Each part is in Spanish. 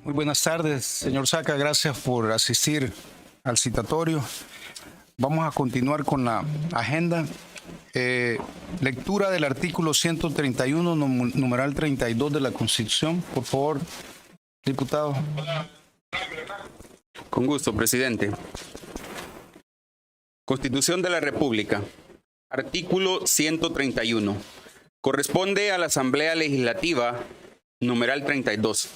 Muy buenas tardes, señor Saca. Gracias por asistir al citatorio. Vamos a continuar con la agenda. Lectura del artículo 131, numeral 32 de la Constitución. Por favor, diputado. Con gusto, presidente. Constitución de la República. Artículo 131. Corresponde a la Asamblea Legislativa, numeral 32,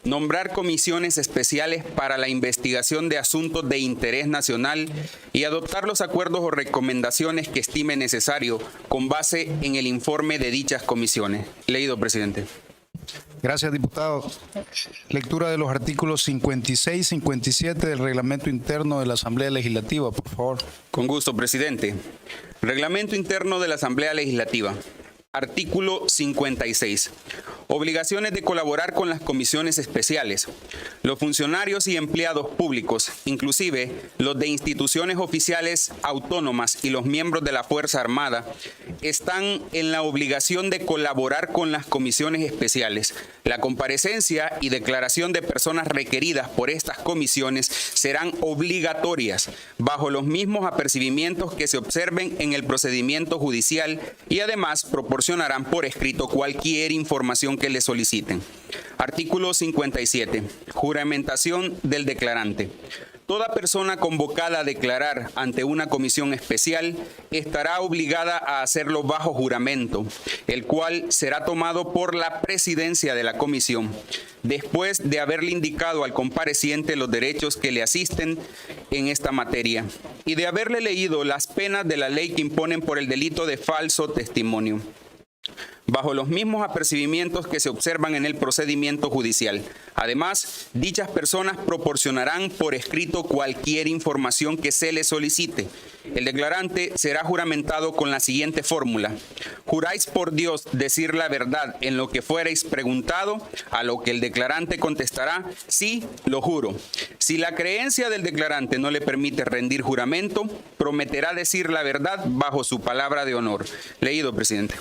nombrar comisiones especiales para la investigación de asuntos de interés nacional y adoptar los acuerdos o recomendaciones que estime necesario con base en el informe de dichas comisiones. Leído, presidente. Gracias, diputado. Lectura de los artículos 56 y 57 del Reglamento Interno de la Asamblea Legislativa, por favor. Con gusto, presidente. Reglamento Interno de la Asamblea Legislativa. Artículo 56. Obligaciones de colaborar con las comisiones especiales. Los funcionarios y empleados públicos, inclusive los de instituciones oficiales autónomas y los miembros de la Fuerza Armada, están en la obligación de colaborar con las comisiones especiales. La comparecencia y declaración de personas requeridas por estas comisiones serán obligatorias, bajo los mismos apercibimientos que se observen en el procedimiento judicial y además proporcionarán por escrito cualquier información que le soliciten. Artículo 57. Juramentación del declarante. Toda persona convocada a declarar ante una comisión especial estará obligada a hacerlo bajo juramento, el cual será tomado por la presidencia de la comisión, después de haberle indicado al compareciente los derechos que le asisten en esta materia y de haberle leído las penas de la ley que imponen por el delito de falso testimonio, bajo los mismos apercibimientos que se observan en el procedimiento judicial. Además, dichas personas proporcionarán por escrito cualquier información que se le solicite. El declarante será juramentado con la siguiente fórmula: juráis por Dios decir la verdad en lo que fuereis preguntado, a lo que el declarante contestará: sí, lo juro. Si la creencia del declarante no le permite rendir juramento, prometerá decir la verdad bajo su palabra de honor. Leído, presidente.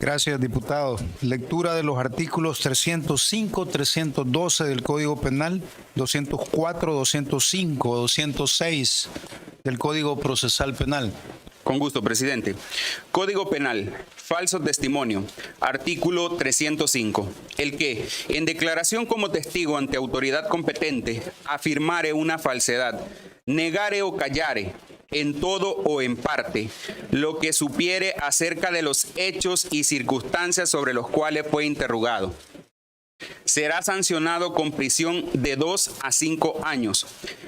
Gracias, diputado. Lectura de los artículos 305, 312 del Código Penal, 204, 205, 206 del Código Procesal Penal. Con gusto, presidente. Código Penal, falso testimonio. Artículo 305. El que, en declaración como testigo ante autoridad competente, afirmare una falsedad, negare o callare, en todo o en parte, lo que supiere acerca de los hechos y circunstancias sobre los cuales fue interrogado, será sancionado con prisión de 2 a 5 años.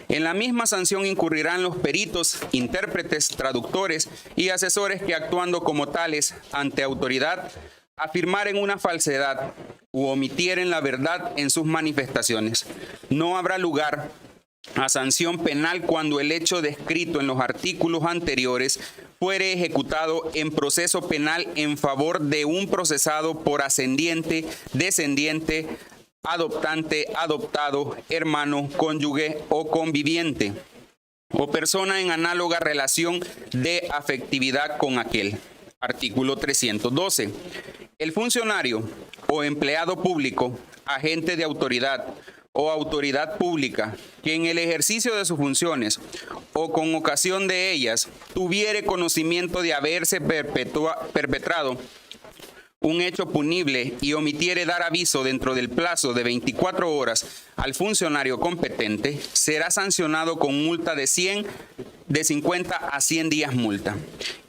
En la misma sanción incurrirán los peritos, intérpretes, traductores y asesores que, actuando como tales ante autoridad, afirmaren una falsedad u omitieren la verdad en sus manifestaciones. No habrá lugar a sanción penal cuando el hecho descrito en los artículos anteriores fuere ejecutado en proceso penal en favor de un procesado por ascendiente, descendiente, adoptante, adoptado, hermano, cónyuge o conviviente, o persona en análoga relación de afectividad con aquel. Artículo 312. El funcionario o empleado público, agente de autoridad o autoridad pública, que en el ejercicio de sus funciones o con ocasión de ellas tuviere conocimiento de haberse perpetrado un hecho punible y omitiere dar aviso dentro del plazo de 24 horas al funcionario competente, será sancionado con multa de 50 a 100 días multa.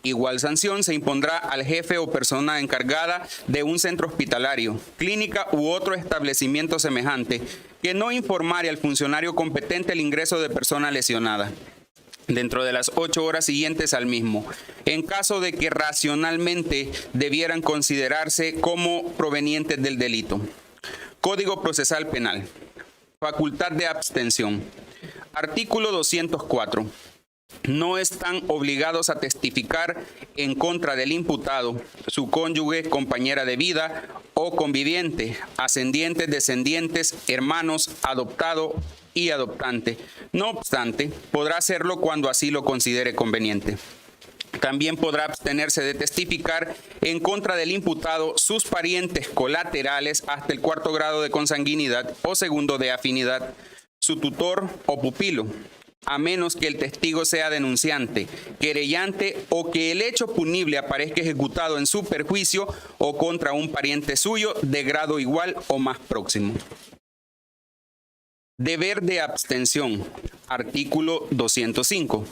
Igual sanción se impondrá al jefe o persona encargada de un centro hospitalario, clínica u otro establecimiento semejante que no informare al funcionario competente el ingreso de persona lesionada dentro de las 8 horas siguientes al mismo, en caso de que racionalmente debieran considerarse como provenientes del delito. Código Procesal Penal. Facultad de abstención. Artículo 204. No están obligados a testificar en contra del imputado, su cónyuge, compañera de vida o conviviente, ascendientes, descendientes, hermanos, adoptado y adoptante. No obstante, podrá hacerlo cuando así lo considere conveniente. También podrá abstenerse de testificar en contra del imputado sus parientes colaterales hasta el 4º grado de consanguinidad o 2º de afinidad, su tutor o pupilo, a menos que el testigo sea denunciante, querellante o que el hecho punible aparezca ejecutado en su perjuicio o contra un pariente suyo de grado igual o más próximo. Deber de abstención. Artículo 205.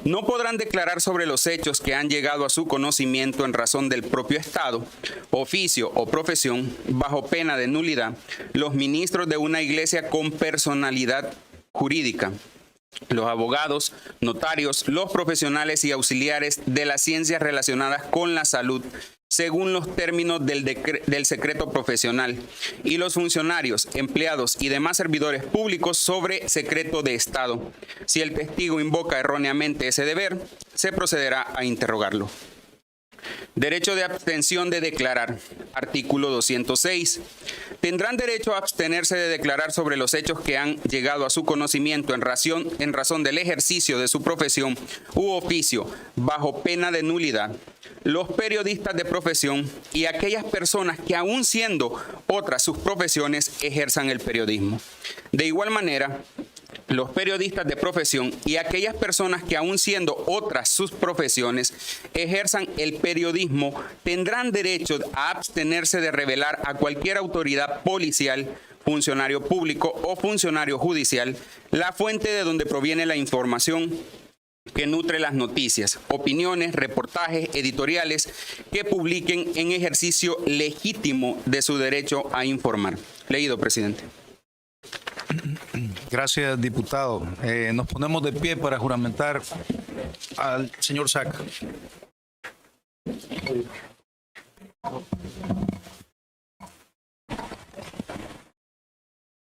No podrán declarar sobre los hechos que han llegado a su conocimiento en razón del propio Estado, oficio o profesión, bajo pena de nulidad, los ministros de una iglesia con personalidad jurídica, los abogados, notarios, los profesionales y auxiliares de las ciencias relacionadas con la salud, según los términos del secreto profesional, y los funcionarios, empleados y demás servidores públicos sobre secreto de Estado. Si el testigo invoca erróneamente ese deber, se procederá a interrogarlo. Derecho de abstención de declarar. Artículo 206. Tendrán derecho a abstenerse de declarar sobre los hechos que han llegado a su conocimiento en razón del ejercicio de su profesión u oficio bajo pena de nulidad los periodistas de profesión y aquellas personas que, aun siendo otras sus profesiones, ejerzan el periodismo. De igual manera, los periodistas de profesión y aquellas personas que, aun siendo otras sus profesiones, ejerzan el periodismo, tendrán derecho a abstenerse de revelar a cualquier autoridad policial, funcionario público o funcionario judicial la fuente de donde proviene la información que nutre las noticias, opiniones, reportajes, editoriales que publiquen en ejercicio legítimo de su derecho a informar. Leído, presidente. Gracias, diputado. Nos ponemos de pie para juramentar al señor Saca.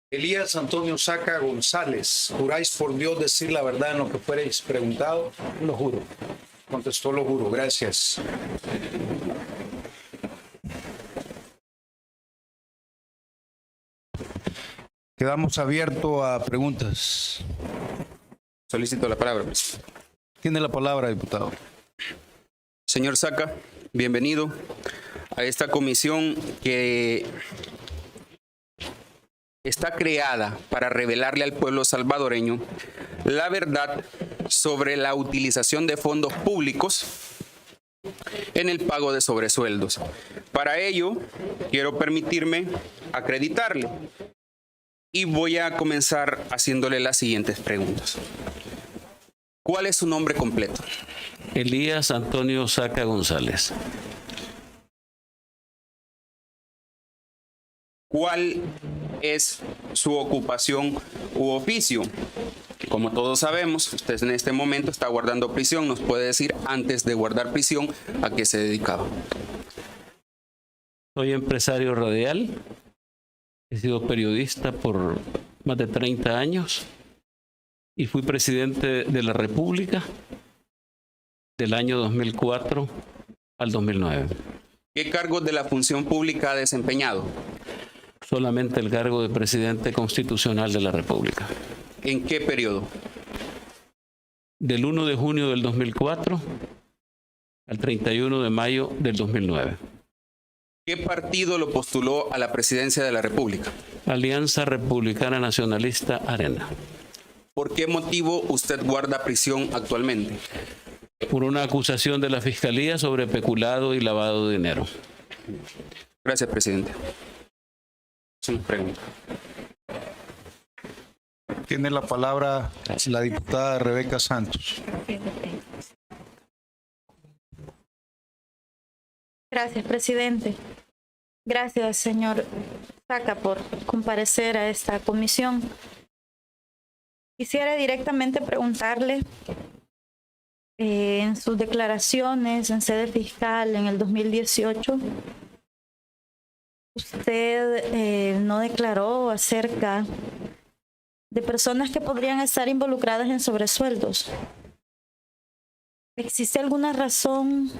Elías Antonio Saca González, ¿juráis por Dios decir la verdad en lo que fuereis preguntado? Lo juro. Contestó, lo juro. Gracias. Quedamos abiertos a preguntas. Solicito la palabra. Tiene la palabra, diputado. Señor Saca, bienvenido a esta comisión que está creada para revelarle al pueblo salvadoreño la verdad sobre la utilización de fondos públicos en el pago de sobresueldos. Para ello, quiero permitirme acreditarle y voy a comenzar haciéndole las siguientes preguntas. ¿Cuál es su nombre completo? Elías Antonio Saca González. ¿Cuál es su ocupación u oficio? Como todos sabemos, usted en este momento está guardando prisión. ¿Nos puede decir antes de guardar prisión a qué se dedicaba? Soy empresario radial. He sido periodista por más de 30 años y fui presidente de la República del año 2004 al 2009. ¿Qué cargos de la función pública ha desempeñado? Solamente el cargo de presidente constitucional de la República. ¿En qué periodo? Del 1 de junio del 2004 al 31 de mayo del 2009. ¿Qué partido lo postuló a la presidencia de la República? Alianza Republicana Nacionalista Arena. ¿Por qué motivo usted guarda prisión actualmente? Por una acusación de la Fiscalía sobre peculado y lavado de dinero. Gracias, presidente. Sin pregunta. Tiene la palabra la diputada Rebeca Santos. Gracias, presidente. Gracias, señor Saca, por comparecer a esta comisión. Quisiera directamente preguntarle, en sus declaraciones en sede fiscal en el 2018, usted no declaró acerca de personas que podrían estar involucradas en sobresueldos. ¿Existe alguna razón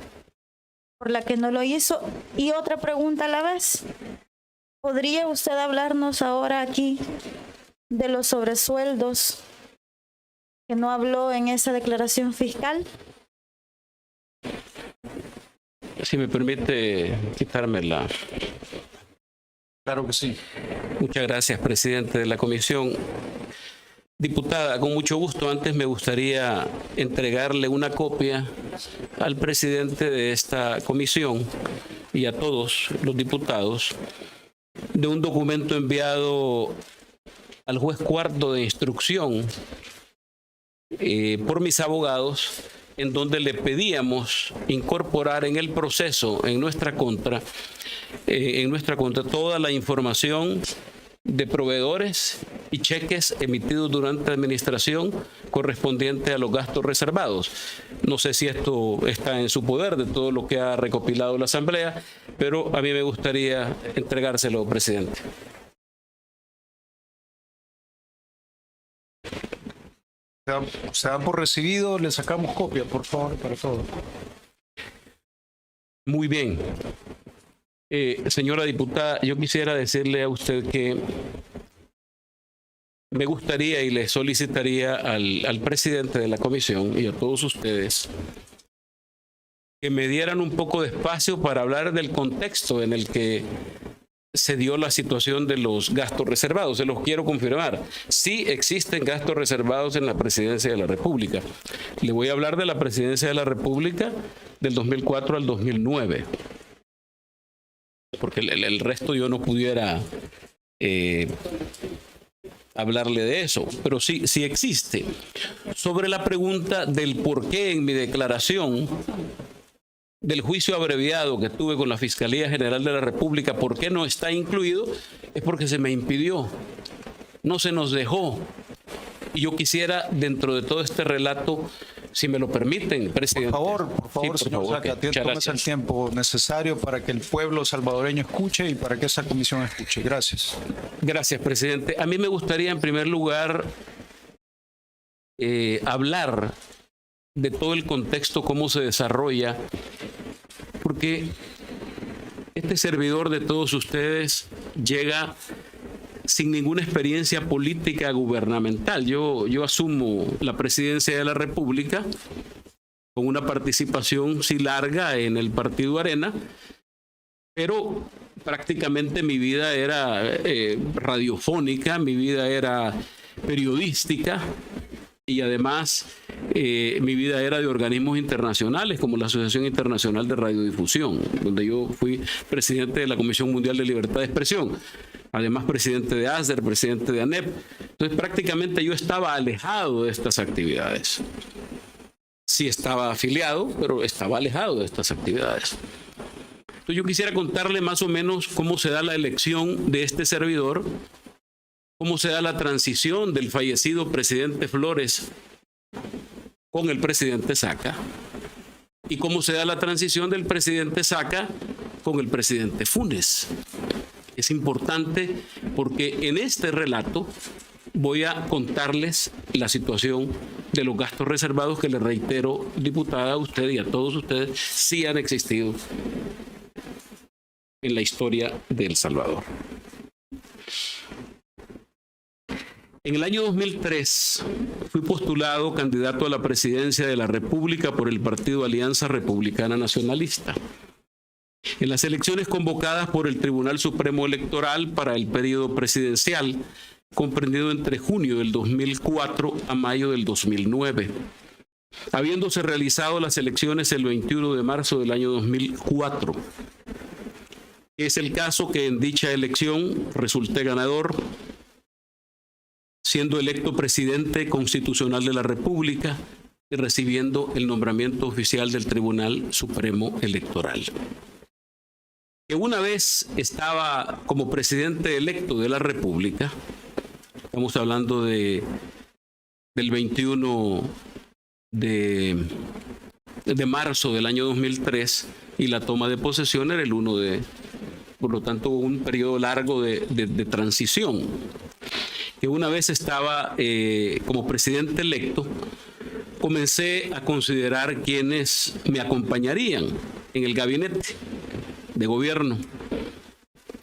por la que no lo hizo? Y otra pregunta a la vez. ¿Podría usted hablarnos ahora aquí de los sobresueldos que no habló en esa declaración fiscal? Si me permite quitarme la... Claro que sí. Muchas gracias, presidente de la comisión. Diputada, con mucho gusto, antes me gustaría entregarle una copia al presidente de esta comisión y a todos los diputados de un documento enviado al juez cuarto de instrucción por mis abogados, en donde le pedíamos incorporar en el proceso, en nuestra contra, toda la información de proveedores y cheques emitidos durante la administración correspondiente a los gastos reservados. No sé si esto está en su poder de todo lo que ha recopilado la Asamblea, pero a mí me gustaría entregárselo, presidente. Se da por recibido, le sacamos copia, por favor, para todo. Muy bien. Señora diputada, yo quisiera decirle a usted que me gustaría y le solicitaría al presidente de la comisión y a todos ustedes que me dieran un poco de espacio para hablar del contexto en el que se dio la situación de los gastos reservados. Se los quiero confirmar. Sí existen gastos reservados en la Presidencia de la República. Le voy a hablar de la Presidencia de la República del 2004 al 2009. Porque el resto yo no pudiera hablarle de eso, pero sí existe. Sobre la pregunta del por qué en mi declaración del juicio abreviado que tuve con la Fiscalía General de la República, por qué no está incluido, es porque se me impidió, no se nos dejó. Y yo quisiera, dentro de todo este relato, si me lo permiten, presidente. Por favor, sí, señor favor, Saca, tómese el tiempo necesario para que el pueblo salvadoreño escuche y para que esa comisión escuche. Gracias. Gracias, presidente. A mí me gustaría, en primer lugar, hablar de todo el contexto, cómo se desarrolla, porque este servidor de todos ustedes llega sin ninguna experiencia política gubernamental. Yo asumo la presidencia de la República con una participación sí larga en el Partido Arena, pero prácticamente mi vida era radiofónica, mi vida era periodística y además mi vida era de organismos internacionales como la Asociación Internacional de Radiodifusión, donde yo fui presidente de la Comisión Mundial de Libertad de Expresión. Además, presidente de ASDER, presidente de ANEP. Entonces, prácticamente yo estaba alejado de estas actividades. Sí estaba afiliado, pero estaba alejado de estas actividades. Entonces, yo quisiera contarle más o menos cómo se da la elección de este servidor, cómo se da la transición del fallecido presidente Flores con el presidente Saca y cómo se da la transición del presidente Saca con el presidente Funes. Es importante porque en este relato voy a contarles la situación de los gastos reservados que le reitero, diputada, a usted y a todos ustedes, sí han existido en la historia de El Salvador. En el año 2003 fui postulado candidato a la presidencia de la República por el Partido Alianza Republicana Nacionalista. En las elecciones convocadas por el Tribunal Supremo Electoral para el periodo presidencial, comprendido entre junio del 2004 a mayo del 2009, habiéndose realizado las elecciones el 21 de marzo del año 2004. Es el caso que en dicha elección resulté ganador, siendo electo presidente constitucional de la República y recibiendo el nombramiento oficial del Tribunal Supremo Electoral. Que una vez estaba como presidente electo de la República, estamos hablando del 21 de marzo del año 2003 y la toma de posesión era el 1 de... Por lo tanto, un periodo largo de transición. Que una vez estaba como presidente electo, comencé a considerar quienes me acompañarían en el gabinete de gobierno.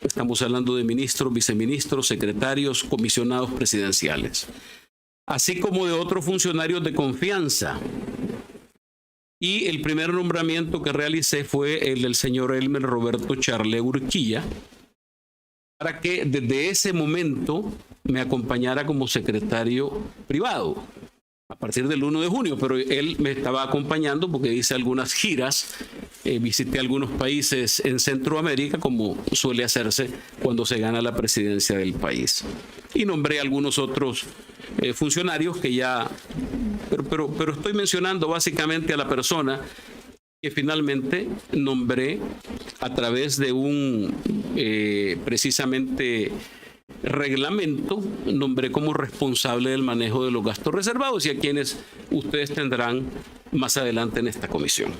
Estamos hablando de ministros, viceministros, secretarios, comisionados presidenciales, así como de otros funcionarios de confianza. Y el primer nombramiento que realicé fue el del señor Elmer Roberto Charle Urquilla, para que desde ese momento me acompañara como secretario privado a partir del 1 de junio, pero él me estaba acompañando porque hice algunas giras, visité algunos países en Centroamérica, como suele hacerse cuando se gana la presidencia del país. Y nombré algunos otros funcionarios que ya... Pero estoy mencionando básicamente a la persona que finalmente nombré a través de un precisamente reglamento, nombré como responsable del manejo de los gastos reservados y a quienes ustedes tendrán más adelante en esta comisión.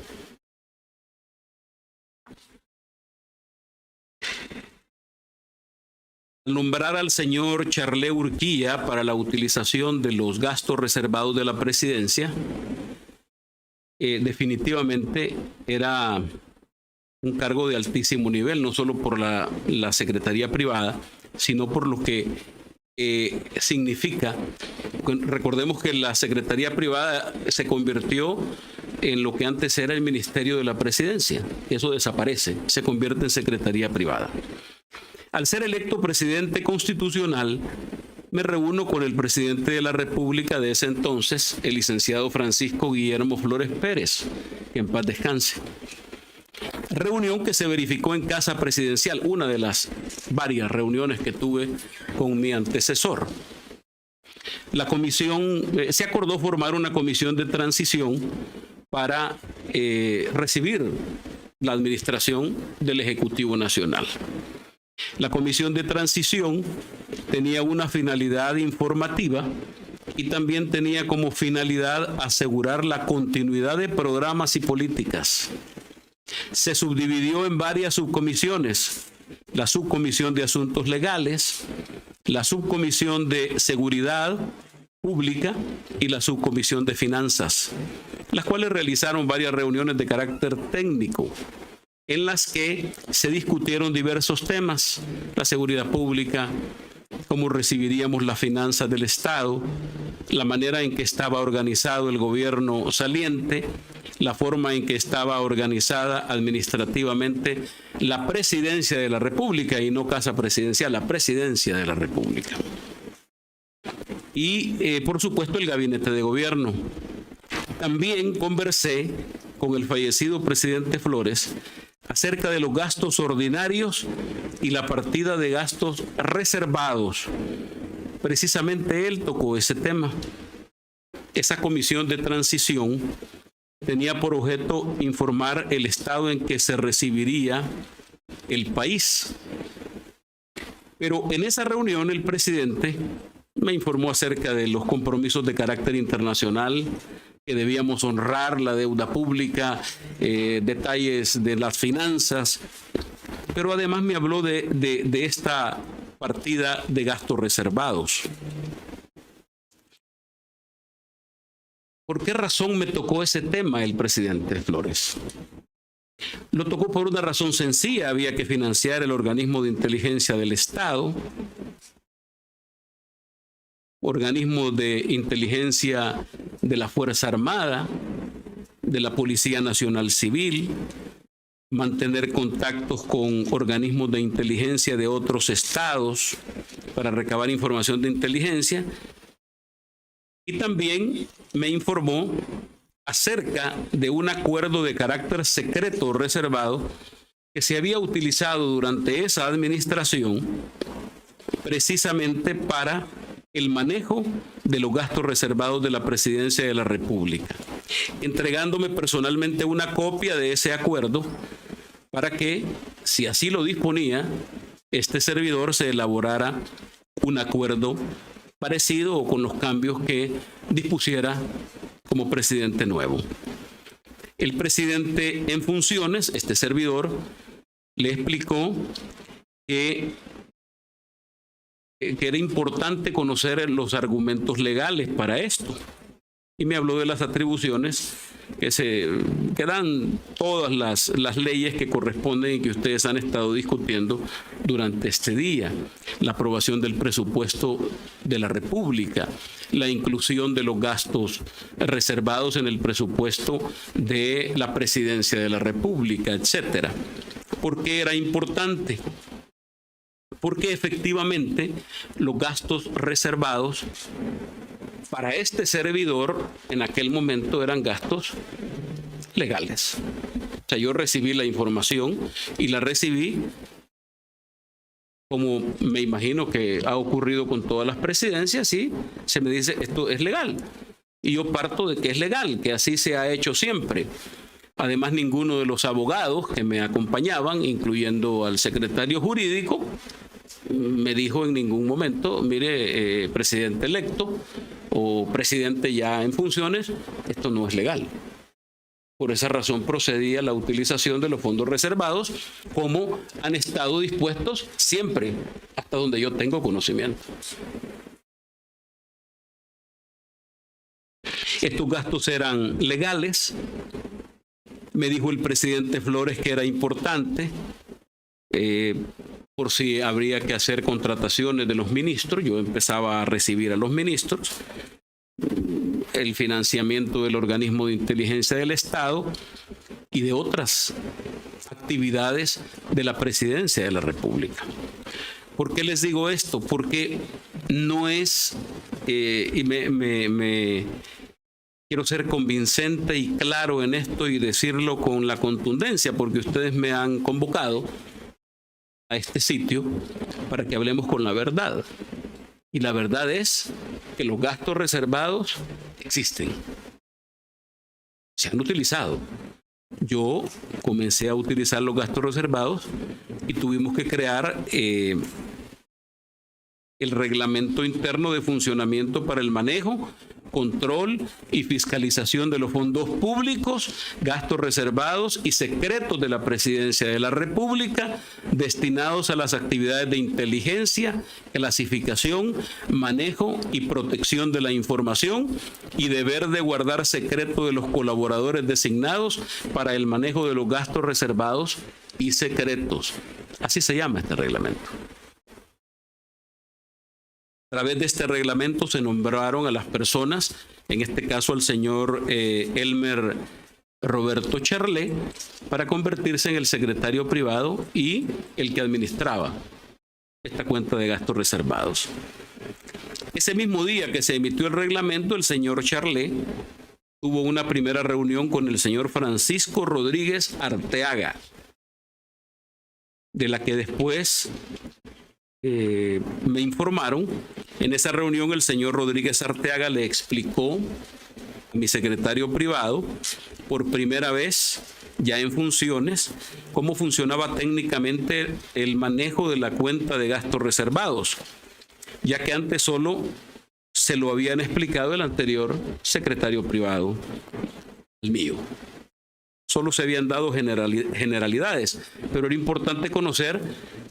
Al nombrar al señor Charle Urquilla para la utilización de los gastos reservados de la presidencia, definitivamente era un cargo de altísimo nivel, no solo por la Secretaría Privada, sino por lo que significa. Recordemos que la Secretaría Privada se convirtió en lo que antes era el Ministerio de la Presidencia. Eso desaparece, se convierte en Secretaría Privada. Al ser electo presidente constitucional, me reúno con el presidente de la República de ese entonces, el licenciado Francisco Guillermo Flores Pérez, que en paz descanse. Reunión que se verificó en Casa Presidencial, una de las varias reuniones que tuve con mi antecesor. La comisión, se acordó formar una comisión de transición para recibir la administración del Ejecutivo Nacional. La comisión de transición tenía una finalidad informativa y también tenía como finalidad asegurar la continuidad de programas y políticas. Se subdividió en varias subcomisiones: la subcomisión de asuntos legales, la subcomisión de seguridad pública y la subcomisión de finanzas, las cuales realizaron varias reuniones de carácter técnico en las que se discutieron diversos temas: la seguridad pública, cómo recibiríamos las finanzas del Estado, la manera en que estaba organizado el gobierno saliente, la forma en que estaba organizada administrativamente la presidencia de la República, y no Casa Presidencial, la presidencia de la República. Y, por supuesto, el gabinete de gobierno. También conversé con el fallecido presidente Flores acerca de los gastos ordinarios y la partida de gastos reservados. Precisamente él tocó ese tema. Esa comisión de transición tenía por objeto informar el estado en que se recibiría el país. Pero en esa reunión el presidente me informó acerca de los compromisos de carácter internacional, que debíamos honrar la deuda pública, detalles de las finanzas, pero además me habló de esta partida de gastos reservados. ¿Por qué razón me tocó ese tema el presidente Flores? Lo tocó por una razón sencilla: había que financiar el organismo de inteligencia del Estado, organismo de inteligencia de la Fuerza Armada, de la Policía Nacional Civil, mantener contactos con organismos de inteligencia de otros estados para recabar información de inteligencia. Y también me informó acerca de un acuerdo de carácter secreto o reservado que se había utilizado durante esa administración precisamente para el manejo de los gastos reservados de la Presidencia de la República, entregándome personalmente una copia de ese acuerdo para que, si así lo disponía, este servidor se elaborara un acuerdo parecido o con los cambios que dispusiera como presidente nuevo. El presidente en funciones, este servidor, le explicó que era importante conocer los argumentos legales para esto, y me habló de las atribuciones que dan todas las leyes que corresponden y que ustedes han estado discutiendo durante este día. La aprobación del presupuesto de la República, la inclusión de los gastos reservados en el presupuesto de la Presidencia de la República, etcétera. ¿Por qué era importante? Porque efectivamente los gastos reservados para este servidor en aquel momento eran gastos legales. O sea, yo recibí la información y la recibí como me imagino que ha ocurrido con todas las presidencias, y se me dice esto es legal. Y yo parto de que es legal, que así se ha hecho siempre. Además, ninguno de los abogados que me acompañaban, incluyendo al secretario jurídico, me dijo en ningún momento, mire, presidente electo o presidente ya en funciones, esto no es legal. Por esa razón procedía la utilización de los fondos reservados, como han estado dispuestos siempre, hasta donde yo tengo conocimiento. Estos gastos eran legales. Me dijo el presidente Flores que era importante, por si habría que hacer contrataciones de los ministros. Yo empezaba a recibir a los ministros, el financiamiento del organismo de inteligencia del Estado y de otras actividades de la Presidencia de la República. ¿Por qué les digo esto? Porque no es, y quiero ser convincente y claro en esto y decirlo con la contundencia, porque ustedes me han convocado a este sitio para que hablemos con la verdad. Y la verdad es que los gastos reservados existen. Se han utilizado. Yo comencé a utilizar los gastos reservados y tuvimos que crear el reglamento interno de funcionamiento para el manejo, control y fiscalización de los fondos públicos, gastos reservados y secretos de la Presidencia de la República destinados a las actividades de inteligencia, clasificación, manejo y protección de la información y deber de guardar secreto de los colaboradores designados para el manejo de los gastos reservados y secretos. Así se llama este reglamento. A través de este reglamento se nombraron a las personas, en este caso al señor Elmer Roberto Charlé, para convertirse en el secretario privado y el que administraba esta cuenta de gastos reservados. Ese mismo día que se emitió el reglamento, el señor Charlé tuvo una primera reunión con el señor Francisco Rodríguez Arteaga, de la que después me informaron. En esa reunión el señor Rodríguez Arteaga le explicó a mi secretario privado, por primera vez ya en funciones, cómo funcionaba técnicamente el manejo de la cuenta de gastos reservados, ya que antes solo se lo habían explicado el anterior secretario privado, el mío. Solo se habían dado generalidades, pero era importante conocer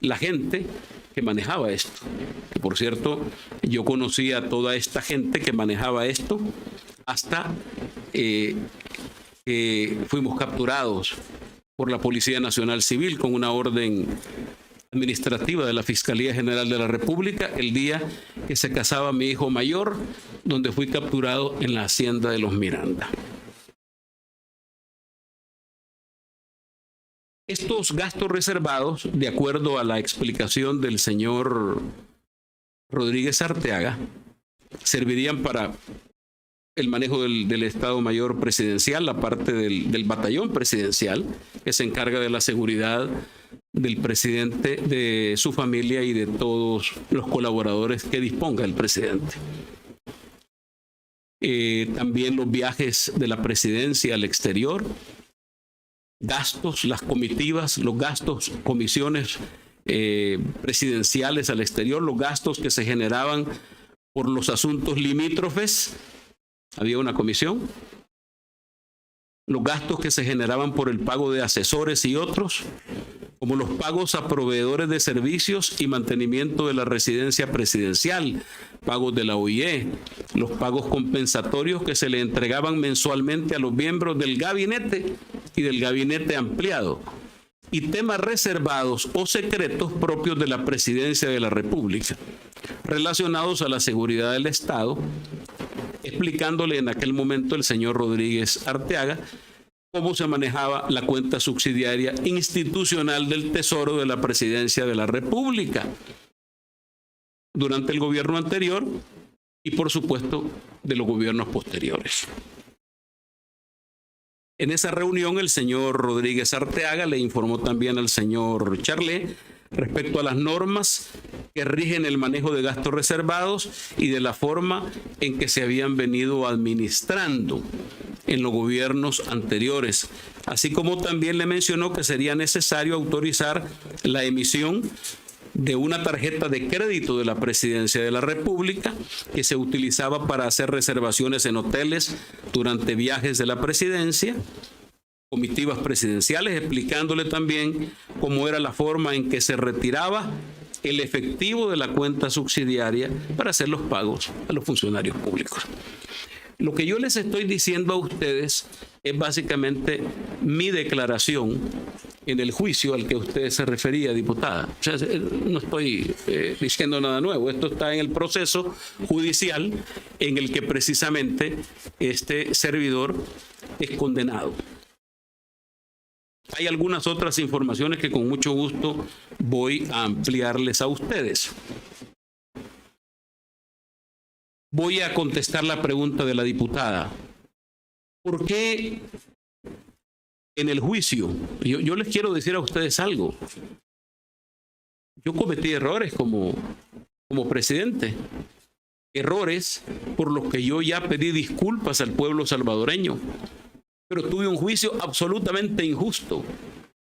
la gente que manejaba esto. Que, por cierto, yo conocí a toda esta gente que manejaba esto hasta que fuimos capturados por la Policía Nacional Civil con una orden administrativa de la Fiscalía General de la República el día que se casaba mi hijo mayor, donde fui capturado en la hacienda de los Miranda. Estos gastos reservados, de acuerdo a la explicación del señor Rodríguez Arteaga, servirían para el manejo del Estado Mayor Presidencial, la parte del batallón presidencial, que se encarga de la seguridad del presidente, de su familia y de todos los colaboradores que disponga el presidente. También los viajes de la presidencia al exterior, gastos, las comitivas, los gastos, comisiones presidenciales al exterior, los gastos que se generaban por los asuntos limítrofes, había una comisión, los gastos que se generaban por el pago de asesores y otros, como los pagos a proveedores de servicios y mantenimiento de la residencia presidencial, pagos de la OIE, los pagos compensatorios que se le entregaban mensualmente a los miembros del gabinete y del gabinete ampliado, y temas reservados o secretos propios de la Presidencia de la República, relacionados a la seguridad del Estado, explicándole en aquel momento el señor Rodríguez Arteaga cómo se manejaba la cuenta subsidiaria institucional del Tesoro de la Presidencia de la República durante el gobierno anterior y, por supuesto, de los gobiernos posteriores. En esa reunión, el señor Rodríguez Arteaga le informó también al señor Charlet respecto a las normas que rigen el manejo de gastos reservados y de la forma en que se habían venido administrando en los gobiernos anteriores, así como también le mencionó que sería necesario autorizar la emisión de una tarjeta de crédito de la Presidencia de la República que se utilizaba para hacer reservaciones en hoteles durante viajes de la Presidencia, comitivas presidenciales, explicándole también cómo era la forma en que se retiraba el efectivo de la cuenta subsidiaria para hacer los pagos a los funcionarios públicos. Lo que yo les estoy diciendo a ustedes es básicamente mi declaración en el juicio al que usted se refería, diputada. O sea, no estoy diciendo nada nuevo. Esto está en el proceso judicial en el que precisamente este servidor es condenado. Hay algunas otras informaciones que con mucho gusto voy a ampliarles a ustedes. Voy a contestar la pregunta de la diputada. ¿Por qué en el juicio? Yo les quiero decir a ustedes algo. Yo cometí errores como presidente. Errores por los que yo ya pedí disculpas al pueblo salvadoreño. Pero tuve un juicio absolutamente injusto.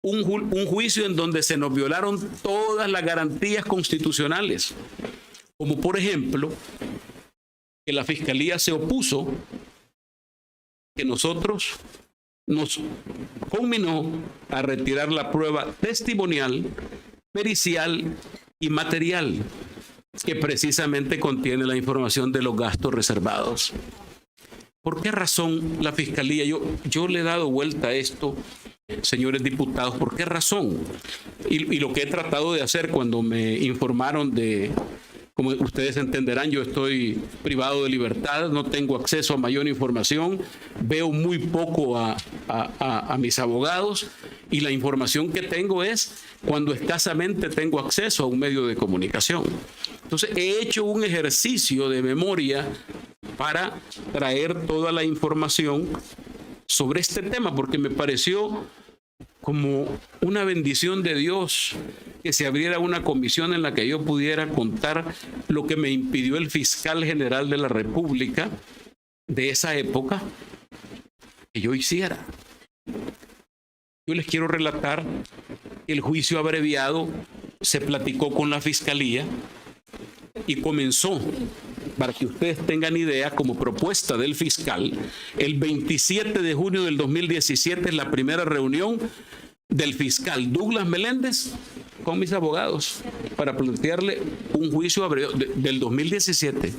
Un juicio en donde se nos violaron todas las garantías constitucionales. Como por ejemplo, que la Fiscalía se opuso, que nosotros nos conminó a retirar la prueba testimonial, pericial y material que precisamente contiene la información de los gastos reservados. ¿Por qué razón la Fiscalía? Yo le he dado vuelta a esto, señores diputados, ¿por qué razón? Y lo que he tratado de hacer cuando me informaron de... Como ustedes entenderán, yo estoy privado de libertad, no tengo acceso a mayor información, veo muy poco a mis abogados y la información que tengo es cuando escasamente tengo acceso a un medio de comunicación. Entonces, he hecho un ejercicio de memoria para traer toda la información sobre este tema, porque me pareció como una bendición de Dios que se abriera una comisión en la que yo pudiera contar lo que me impidió el fiscal general de la República de esa época que yo hiciera. Yo les quiero relatar que el juicio abreviado se platicó con la Fiscalía y comenzó, para que ustedes tengan idea, como propuesta del fiscal, el 27 de junio del 2017 es la primera reunión del fiscal Douglas Meléndez con mis abogados para plantearle un juicio abreviado del 2017.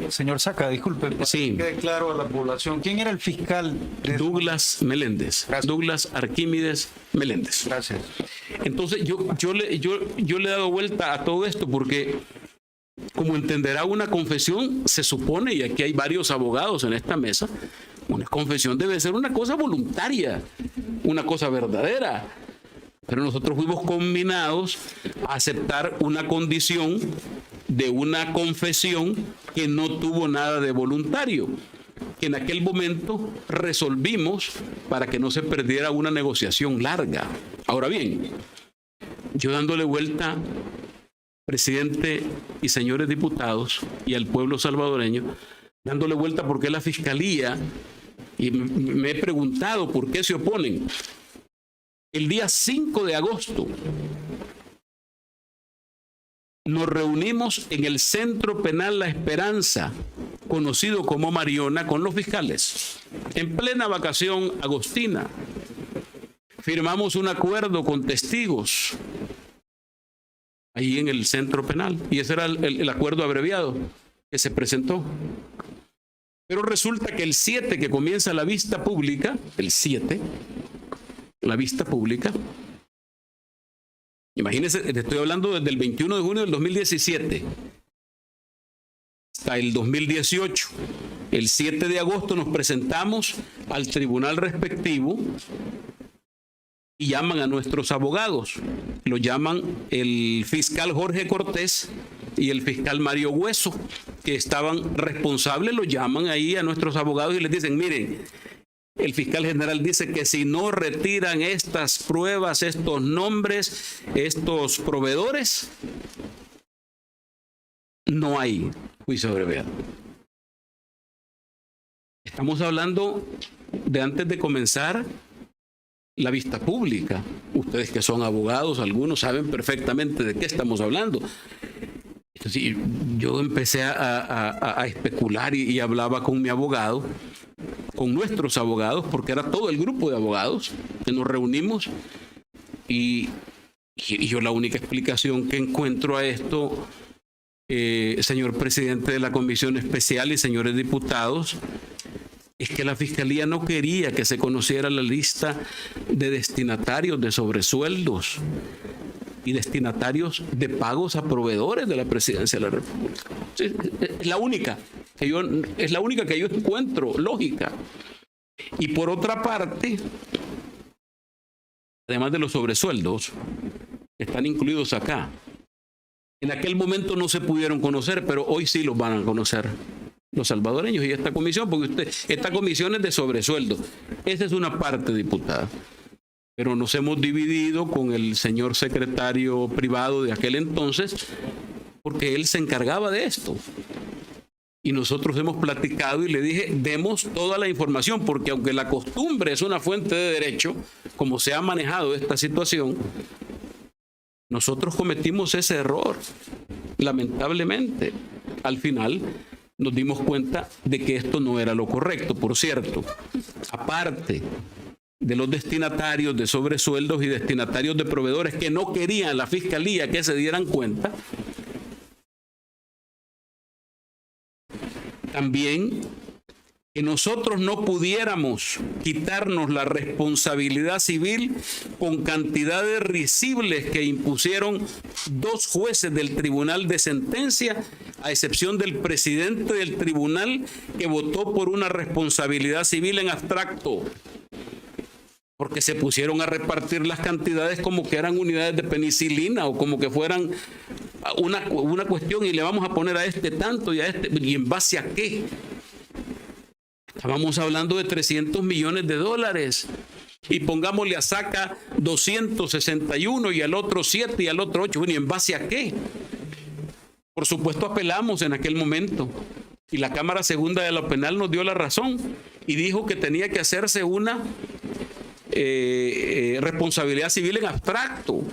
Señor Saca, disculpe, para sí, que quede claro a la población, ¿quién era el fiscal? Douglas Meléndez. Gracias. Douglas Arquímedes Meléndez. Gracias. Entonces, yo le he dado vuelta a todo esto porque, como entenderá, una confesión se supone, y aquí hay varios abogados en esta mesa, una confesión debe ser una cosa voluntaria, una cosa verdadera. Pero nosotros fuimos conminados a aceptar una condición de una confesión que no tuvo nada de voluntario, que en aquel momento resolvimos para que no se perdiera una negociación larga. Ahora bien, yo dándole vuelta, presidente y señores diputados, y al pueblo salvadoreño, dándole vuelta por qué la Fiscalía, y me he preguntado por qué se oponen. El día 5 de agosto nos reunimos en el Centro Penal La Esperanza, conocido como Mariona, con los fiscales, en plena vacación agostina. Firmamos un acuerdo con testigos ahí en el Centro Penal, y ese era el acuerdo abreviado. que se presentó. Pero resulta que el 7 que comienza la vista pública, el 7, la vista pública, imagínense, te estoy hablando desde el 21 de junio del 2017 hasta el 2018. El 7 de agosto nos presentamos al tribunal respectivo y llaman a nuestros abogados. Lo llaman el fiscal Jorge Cortés y el fiscal Mario Hueso, que estaban responsables, lo llaman ahí a nuestros abogados y les dicen, miren, el fiscal general dice que si no retiran estas pruebas, estos nombres, estos proveedores, no hay juicio abreviado. Estamos hablando de antes de comenzar la vista pública. Ustedes que son abogados, algunos saben perfectamente de qué estamos hablando. Entonces, yo empecé a especular y hablaba con mi abogado, con nuestros abogados, porque era todo el grupo de abogados que nos reunimos y yo la única explicación que encuentro a esto, señor presidente de la Comisión Especial y señores diputados, es que la Fiscalía no quería que se conociera la lista de destinatarios de sobresueldos y destinatarios de pagos a proveedores de la Presidencia de la República. Sí, es la única que yo encuentro lógica. Y por otra parte, además de los sobresueldos, están incluidos acá. En aquel momento no se pudieron conocer, pero hoy sí los van a conocer los salvadoreños y esta comisión, porque esta comisión es de sobresueldo. Esa es una parte, diputada. Pero nos hemos dividido con el señor secretario privado de aquel entonces, porque él se encargaba de esto. Y nosotros hemos platicado y le dije, demos toda la información, porque aunque la costumbre es una fuente de derecho, como se ha manejado esta situación, nosotros cometimos ese error, lamentablemente. Al final nos dimos cuenta de que esto no era lo correcto. Por cierto, aparte de los destinatarios de sobresueldos y destinatarios de proveedores que no querían la Fiscalía que se dieran cuenta, también que nosotros no pudiéramos quitarnos la responsabilidad civil con cantidades risibles que impusieron 2 jueces del Tribunal de Sentencia, a excepción del presidente del tribunal que votó por una responsabilidad civil en abstracto, porque se pusieron a repartir las cantidades como que eran unidades de penicilina o como que fueran una cuestión y le vamos a poner a este tanto y a este, ¿y en base a qué? Estábamos hablando de $300 millones y pongámosle a Saca 261 y al otro 7 y al otro 8. Bueno, ¿y en base a qué? Por supuesto apelamos en aquel momento y la Cámara Segunda de lo Penal nos dio la razón y dijo que tenía que hacerse una responsabilidad civil en abstracto,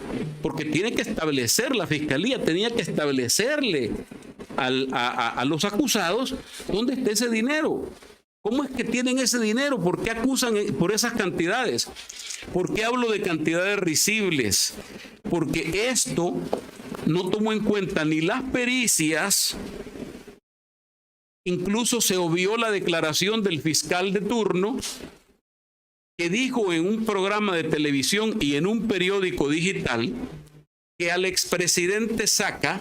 porque tiene que establecer, la Fiscalía tenía que establecerle a los acusados dónde está ese dinero. ¿Cómo es que tienen ese dinero? ¿Por qué acusan por esas cantidades? ¿Por qué hablo de cantidades risibles? Porque esto no tomó en cuenta ni las pericias, incluso se obvió la declaración del fiscal de turno, que dijo en un programa de televisión y en un periódico digital que al expresidente Saca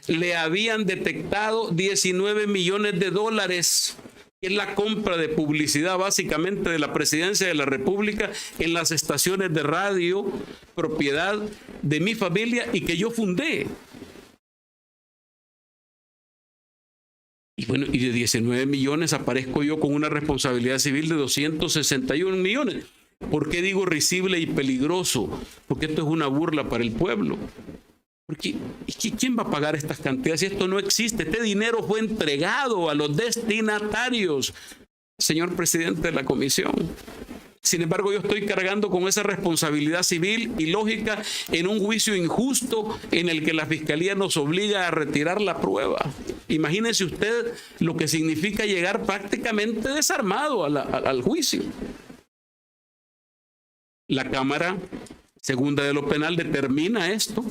le habían detectado $19 millones, que es la compra de publicidad básicamente de la Presidencia de la República en las estaciones de radio, propiedad de mi familia y que yo fundé. Y bueno, y de 19 millones aparezco yo con una responsabilidad civil de 261 millones. ¿Por qué digo risible y peligroso? Porque esto es una burla para el pueblo. Porque ¿quién va a pagar estas cantidades si esto no existe? Este dinero fue entregado a los destinatarios, señor presidente de la comisión. Sin embargo, yo estoy cargando con esa responsabilidad civil y lógica en un juicio injusto en el que la Fiscalía nos obliga a retirar la prueba. Imagínese usted lo que significa llegar prácticamente desarmado al juicio. La Cámara Segunda de lo Penal determina esto,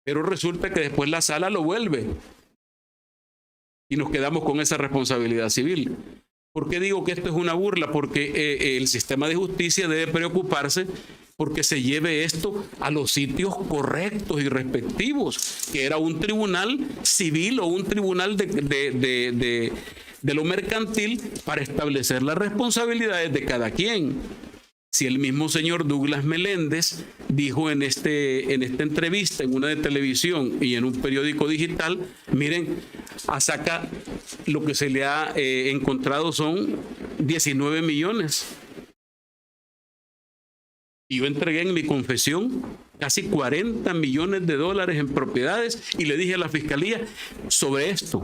pero resulta que después la sala lo vuelve y nos quedamos con esa responsabilidad civil. ¿Por qué digo que esto es una burla? Porque el sistema de justicia debe preocuparse porque se lleve esto a los sitios correctos y respectivos, que era un tribunal civil o un tribunal de lo mercantil para establecer las responsabilidades de cada quien. Si el mismo señor Douglas Meléndez dijo en esta entrevista, en una de televisión y en un periódico digital, miren, a Saca lo que se le ha encontrado son 19 millones. Y yo entregué en mi confesión casi 40 millones de dólares en propiedades y le dije a la fiscalía sobre esto.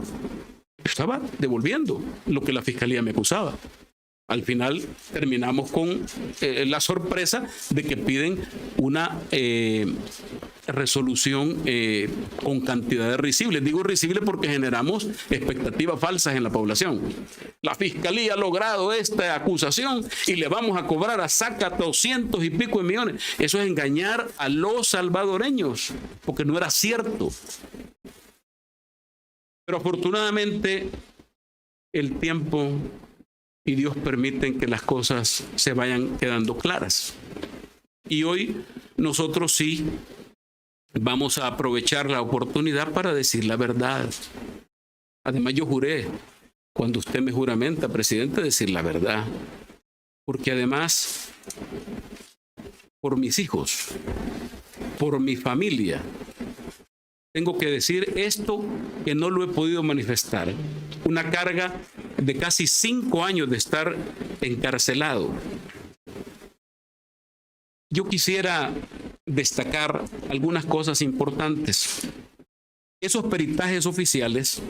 Estaba devolviendo lo que la fiscalía me acusaba. Al final terminamos con la sorpresa de que piden una resolución con cantidades risibles. Digo risibles porque generamos expectativas falsas en la población. La fiscalía ha logrado esta acusación y le vamos a cobrar a Saca 200 y pico de millones. Eso es engañar a los salvadoreños, porque no era cierto. Pero afortunadamente el tiempo y Dios permiten que las cosas se vayan quedando claras. Y hoy nosotros sí vamos a aprovechar la oportunidad para decir la verdad. Además, yo juré, cuando usted me juramenta, presidente, decir la verdad. Porque además, por mis hijos, por mi familia, tengo que decir esto que no lo he podido manifestar. Una carga de casi 5 años de estar encarcelado. Yo quisiera destacar algunas cosas importantes. Esos peritajes oficiales,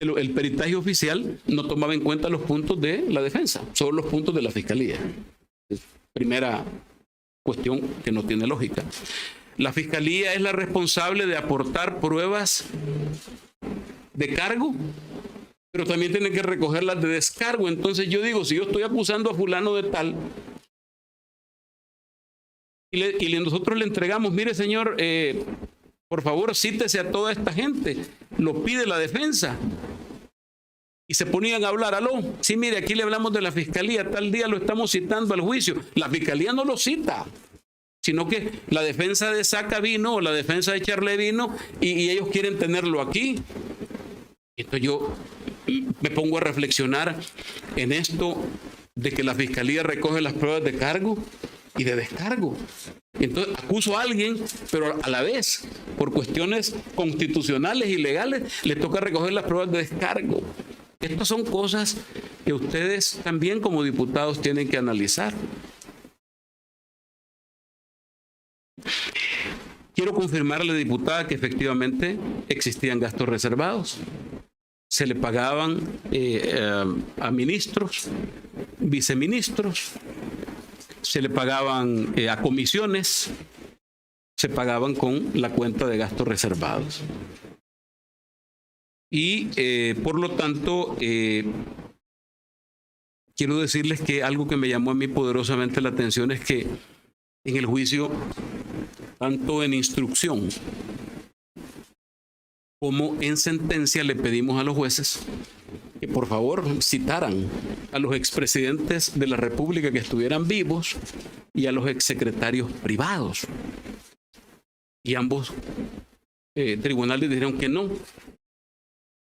el peritaje oficial no tomaba en cuenta los puntos de la defensa, solo los puntos de la fiscalía. Primera cuestión que no tiene lógica. La fiscalía es la responsable de aportar pruebas de cargo, pero también tiene que recoger las de descargo. Entonces yo digo, si yo estoy acusando a fulano de tal, y nosotros le entregamos, mire señor, por favor cítese a toda esta gente, lo pide la defensa. Y se ponían a hablar, aló, sí, mire, aquí le hablamos de la fiscalía, tal día lo estamos citando al juicio. La fiscalía no lo cita, sino que la defensa de Saca vino o la defensa de Charle vino y ellos quieren tenerlo aquí. Entonces yo me pongo a reflexionar en esto de que la fiscalía recoge las pruebas de cargo y de descargo. Entonces acuso a alguien, pero a la vez, por cuestiones constitucionales y legales, le toca recoger las pruebas de descargo. Estas son cosas que ustedes también como diputados tienen que analizar. Quiero confirmarle, diputada, que efectivamente existían gastos reservados. Se le pagaban a ministros, viceministros, se le pagaban a comisiones, se pagaban con la cuenta de gastos reservados. Y por lo tanto, quiero decirles que algo que me llamó a mí poderosamente la atención es que en el juicio, tanto en instrucción como en sentencia, le pedimos a los jueces que por favor citaran a los expresidentes de la República que estuvieran vivos y a los exsecretarios privados. Y ambos tribunales dijeron que no,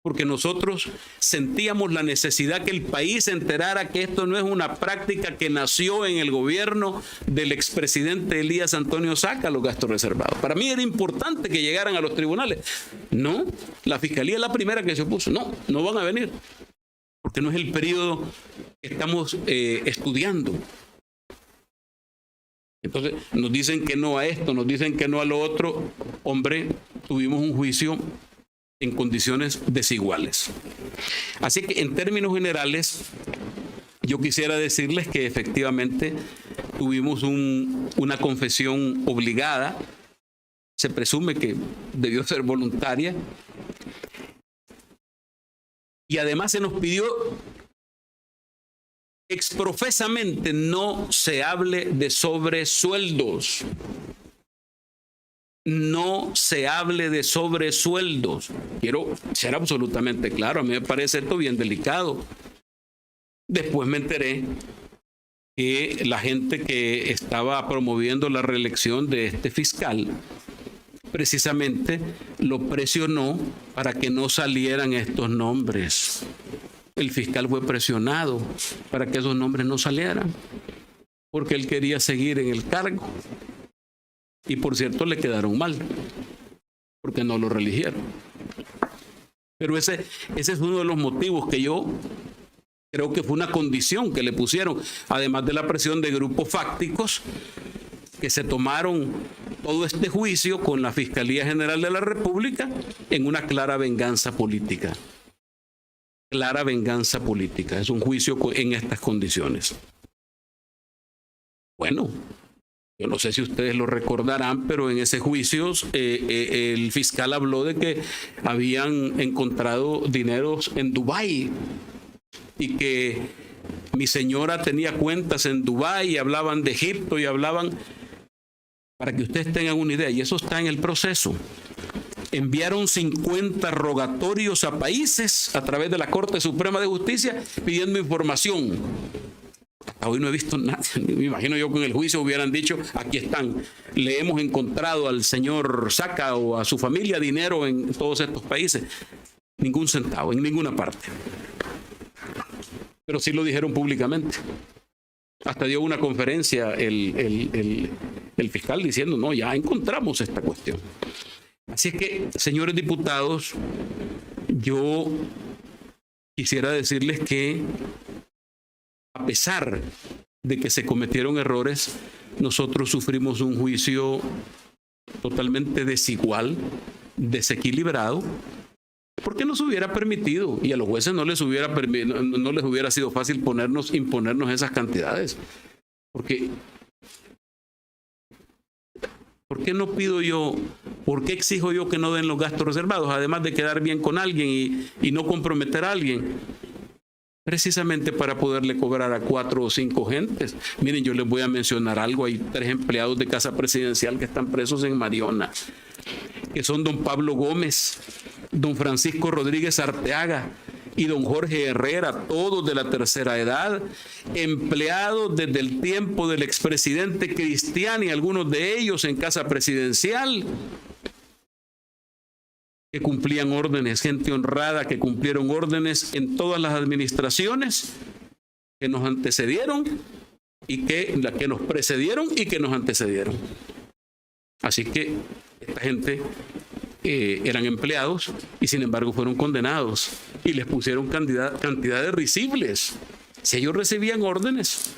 porque nosotros sentíamos la necesidad que el país se enterara que esto no es una práctica que nació en el gobierno del expresidente Elías Antonio Saca, los gastos reservados. Para mí era importante que llegaran a los tribunales. No, la fiscalía es la primera que se opuso. No, no van a venir, porque no es el periodo que estamos estudiando. Entonces nos dicen que no a esto, nos dicen que no a lo otro. Hombre, tuvimos un juicio en condiciones desiguales. Así que en términos generales, yo quisiera decirles que efectivamente tuvimos una confesión obligada. Se presume que debió ser voluntaria. Y además se nos pidió exprofesamente no se hable de sobresueldos. no se hable de sobresueldos. Quiero ser absolutamente claro, a mí me parece esto bien delicado. Después me enteré que la gente que estaba promoviendo la reelección de este fiscal precisamente lo presionó para que no salieran estos nombres. El fiscal fue presionado para que esos nombres no salieran, porque él quería seguir en el cargo. Y por cierto, le quedaron mal, porque no lo reeligieron. Pero ese es uno de los motivos que yo creo que fue una condición que le pusieron, además de la presión de grupos fácticos que se tomaron todo este juicio con la Fiscalía General de la República en una clara venganza política. Clara venganza política. Es un juicio en estas condiciones. Bueno, yo no sé si ustedes lo recordarán, pero en ese juicio el fiscal habló de que habían encontrado dineros en Dubái y que mi señora tenía cuentas en Dubái y hablaban de Egipto y hablaban, para que ustedes tengan una idea, y eso está en el proceso. Enviaron 50 rogatorios a países a través de la Corte Suprema de Justicia pidiendo información. Hasta hoy no he visto nada. Me imagino yo que en el juicio hubieran dicho, aquí están, le hemos encontrado al señor Saca o a su familia dinero en todos estos países. Ningún centavo, en ninguna parte. Pero sí lo dijeron públicamente. Hasta dio una conferencia el fiscal diciendo, no, ya encontramos esta cuestión. Así es que, señores diputados, yo quisiera decirles que a pesar de que se cometieron errores, nosotros sufrimos un juicio totalmente desigual, desequilibrado, porque nos hubiera permitido, y a los jueces no les hubiera sido fácil imponernos esas cantidades. Porque, ¿por qué no pido yo, por qué exijo yo que no den los gastos reservados, además de quedar bien con alguien y no comprometer a alguien? Precisamente para poderle cobrar a 4 o 5 gentes. Miren, yo les voy a mencionar algo. Hay 3 empleados de Casa Presidencial que están presos en Mariona, que son don Pablo Gómez, don Francisco Rodríguez Arteaga y don Jorge Herrera, todos de la tercera edad, empleados desde el tiempo del expresidente Cristiani, algunos de ellos en Casa Presidencial, que cumplían órdenes, gente honrada que cumplieron órdenes en todas las administraciones que nos antecedieron y que nos precedieron y que nos antecedieron. Así que esta gente eran empleados y sin embargo fueron condenados y les pusieron cantidades risibles. Si ellos recibían órdenes,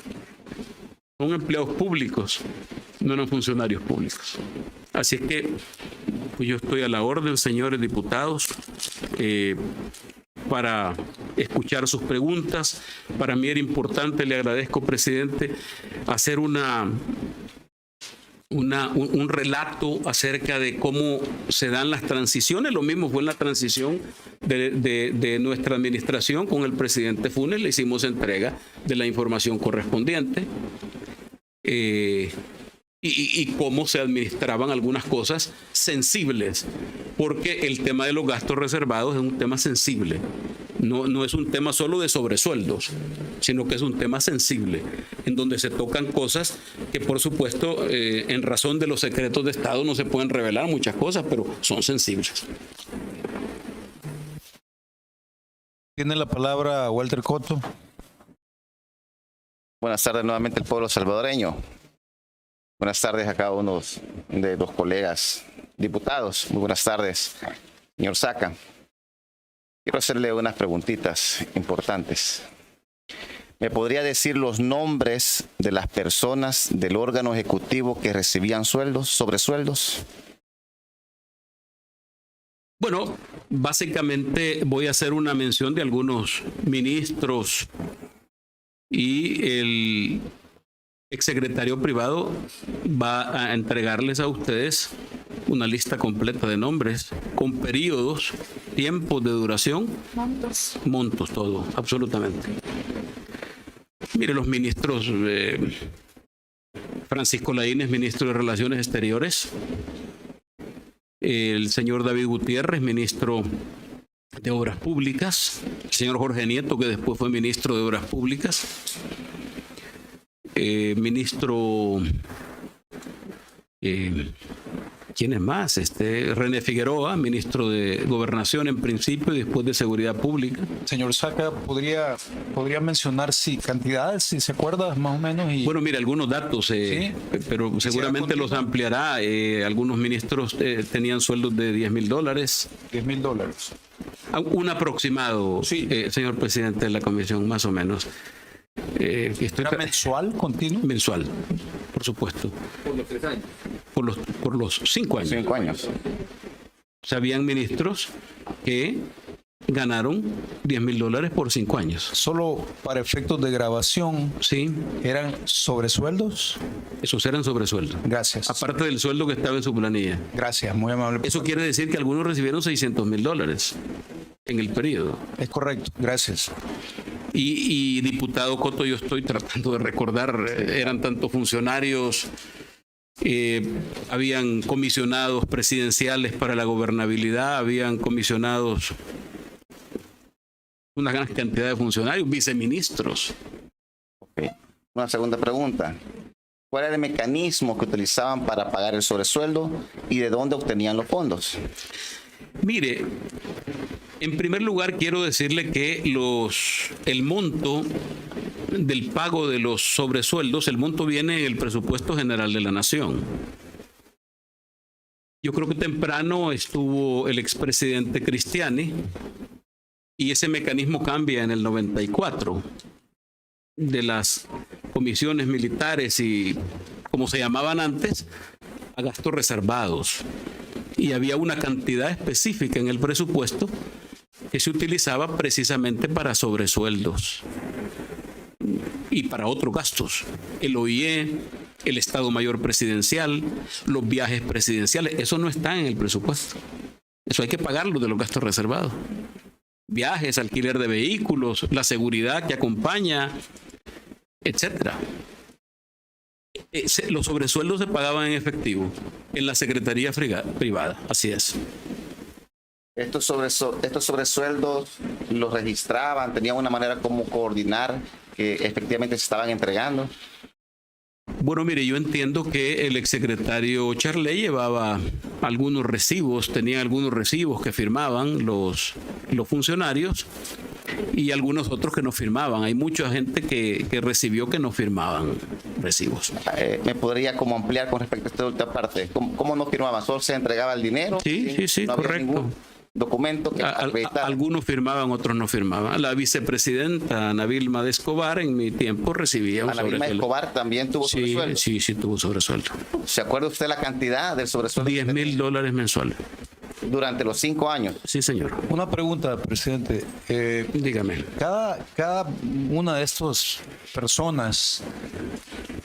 son empleados públicos, no eran funcionarios públicos. Así es que pues yo estoy a la orden, señores diputados, para escuchar sus preguntas. Para mí era importante, le agradezco, presidente, hacer un relato acerca de cómo se dan las transiciones. Lo mismo fue en la transición de nuestra administración con el presidente Funes. Le hicimos entrega de la información correspondiente. Y cómo se administraban algunas cosas sensibles, porque el tema de los gastos reservados es un tema sensible. No es un tema solo de sobresueldos, sino que es un tema sensible, en donde se tocan cosas que, por supuesto, en razón de los secretos de Estado no se pueden revelar muchas cosas, pero son sensibles. Tiene la palabra Walter Cotto. Buenas tardes nuevamente al pueblo salvadoreño. Buenas tardes a cada uno de los colegas diputados. Muy buenas tardes, señor Saca. Quiero hacerle unas preguntitas importantes. ¿Me podría decir los nombres de las personas del órgano ejecutivo que recibían sobresueldos? Bueno, básicamente voy a hacer una mención de algunos ministros y el exsecretario privado va a entregarles a ustedes una lista completa de nombres con periodos, tiempos de duración, montos, todo, absolutamente. Mire, los ministros, Francisco Laínez, ministro de Relaciones Exteriores, el señor David Gutiérrez, ministro de Obras Públicas, el señor Jorge Nieto, que después fue ministro de Obras Públicas, ministro, ¿quién es más? René Figueroa, ministro de Gobernación en principio y después de Seguridad Pública. Señor Saca, ¿podría mencionar cantidades, si se acuerda más o menos? Y... Bueno, mira, algunos datos, pero seguramente los ampliará. Algunos ministros tenían sueldos de $10,000. $10,000. Un aproximado, Sí. Señor presidente de la comisión, más o menos. ¿Era mensual, continuo? Mensual, por supuesto. ¿Por los 3 años? Por los 5 años. 5 años. O sea, habían ministros que ganaron $10,000 por 5 años. Solo para efectos de grabación, Sí, ¿eran sobresueldos? esos eran sobresueldos. Gracias. Aparte del sueldo que estaba en su planilla. Gracias, muy amable. Eso quiere decir que algunos recibieron $600,000 en el periodo. Es correcto, gracias. Y diputado Coto, yo estoy tratando de recordar, eran tantos funcionarios, habían comisionados presidenciales para la gobernabilidad, habían comisionados una gran cantidad de funcionarios, viceministros. Ok. Una segunda pregunta. ¿Cuál era el mecanismo que utilizaban para pagar el sobresueldo y de dónde obtenían los fondos? Mire, en primer lugar quiero decirle que el monto del pago de los sobresueldos, el monto viene del presupuesto general de la Nación. Yo creo que temprano estuvo el expresidente Cristiani y ese mecanismo cambia en el 94 de las comisiones militares y como se llamaban antes, a gastos reservados. Y había una cantidad específica en el presupuesto que se utilizaba precisamente para sobresueldos y para otros gastos. El OIE, el Estado Mayor Presidencial, los viajes presidenciales, eso no está en el presupuesto. Eso hay que pagarlo de los gastos reservados. Viajes, alquiler de vehículos, la seguridad que acompaña, etcétera. Los sobresueldos se pagaban en efectivo en la Secretaría Privada, así es. Estos sobresueldos los registraban, tenían una manera como coordinar que efectivamente se estaban entregando. Bueno, mire, yo entiendo que el exsecretario Charley llevaba algunos recibos, tenía algunos recibos que firmaban los funcionarios y algunos otros que no firmaban. Hay mucha gente que recibió que no firmaban recibos. ¿Me podría como ampliar con respecto a esta última parte? ¿Cómo no firmaban? ¿Solo se entregaba el dinero? Sí, no había correcto. ningún documento que acreditara. Algunos firmaban, otros no firmaban. La vicepresidenta Ana Vilma de Escobar en mi tiempo recibía un Ana Vilma sobresueldo. Escobar también tuvo sobresueldo. Sí, tuvo sobresueldo. ¿Se acuerda usted la cantidad del sobresueldo? $10,000 mensuales. Durante los 5 años. Sí, señor. Una pregunta, presidente. Dígame. Cada una de estas personas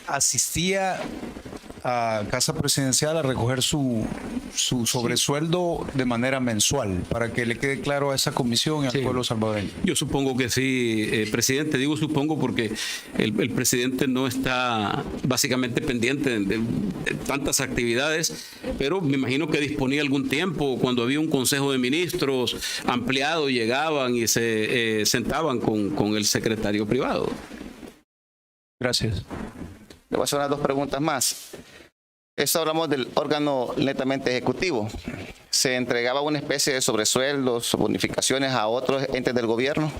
asistía a Casa Presidencial a recoger su sobresueldo de manera mensual, para que le quede claro a esa comisión y al pueblo salvadoreño. Yo supongo que sí, presidente. Digo supongo porque el presidente no está básicamente pendiente de tantas actividades, pero me imagino que disponía algún tiempo. Cuando había un consejo de ministros ampliado, llegaban y se sentaban con el secretario privado. Gracias. Le voy a hacer unas 2 preguntas más. Esto hablamos del órgano netamente ejecutivo. ¿Se entregaba una especie de sobresueldos o bonificaciones a otros entes del gobierno?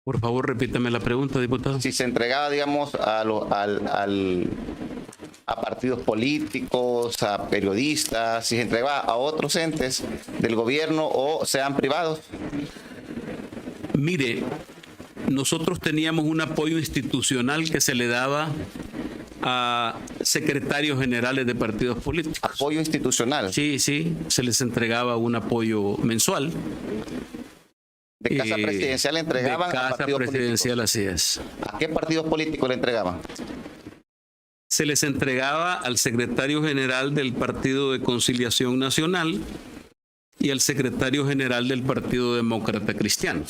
Por favor, repítame la pregunta, diputado. Si se entregaba, digamos, a partidos políticos, a periodistas, si se entregaba a otros entes del gobierno o sean privados. Mire, nosotros teníamos un apoyo institucional que se le daba a secretarios generales de partidos políticos. Apoyo institucional. Sí, se les entregaba un apoyo mensual. De Casa Presidencial le entregaban de a Casa partidos Presidencial, políticos. así es. ¿A qué partidos políticos le entregaban? Se les entregaba al secretario general del Partido de Conciliación Nacional y al secretario general del Partido Demócrata Cristiano.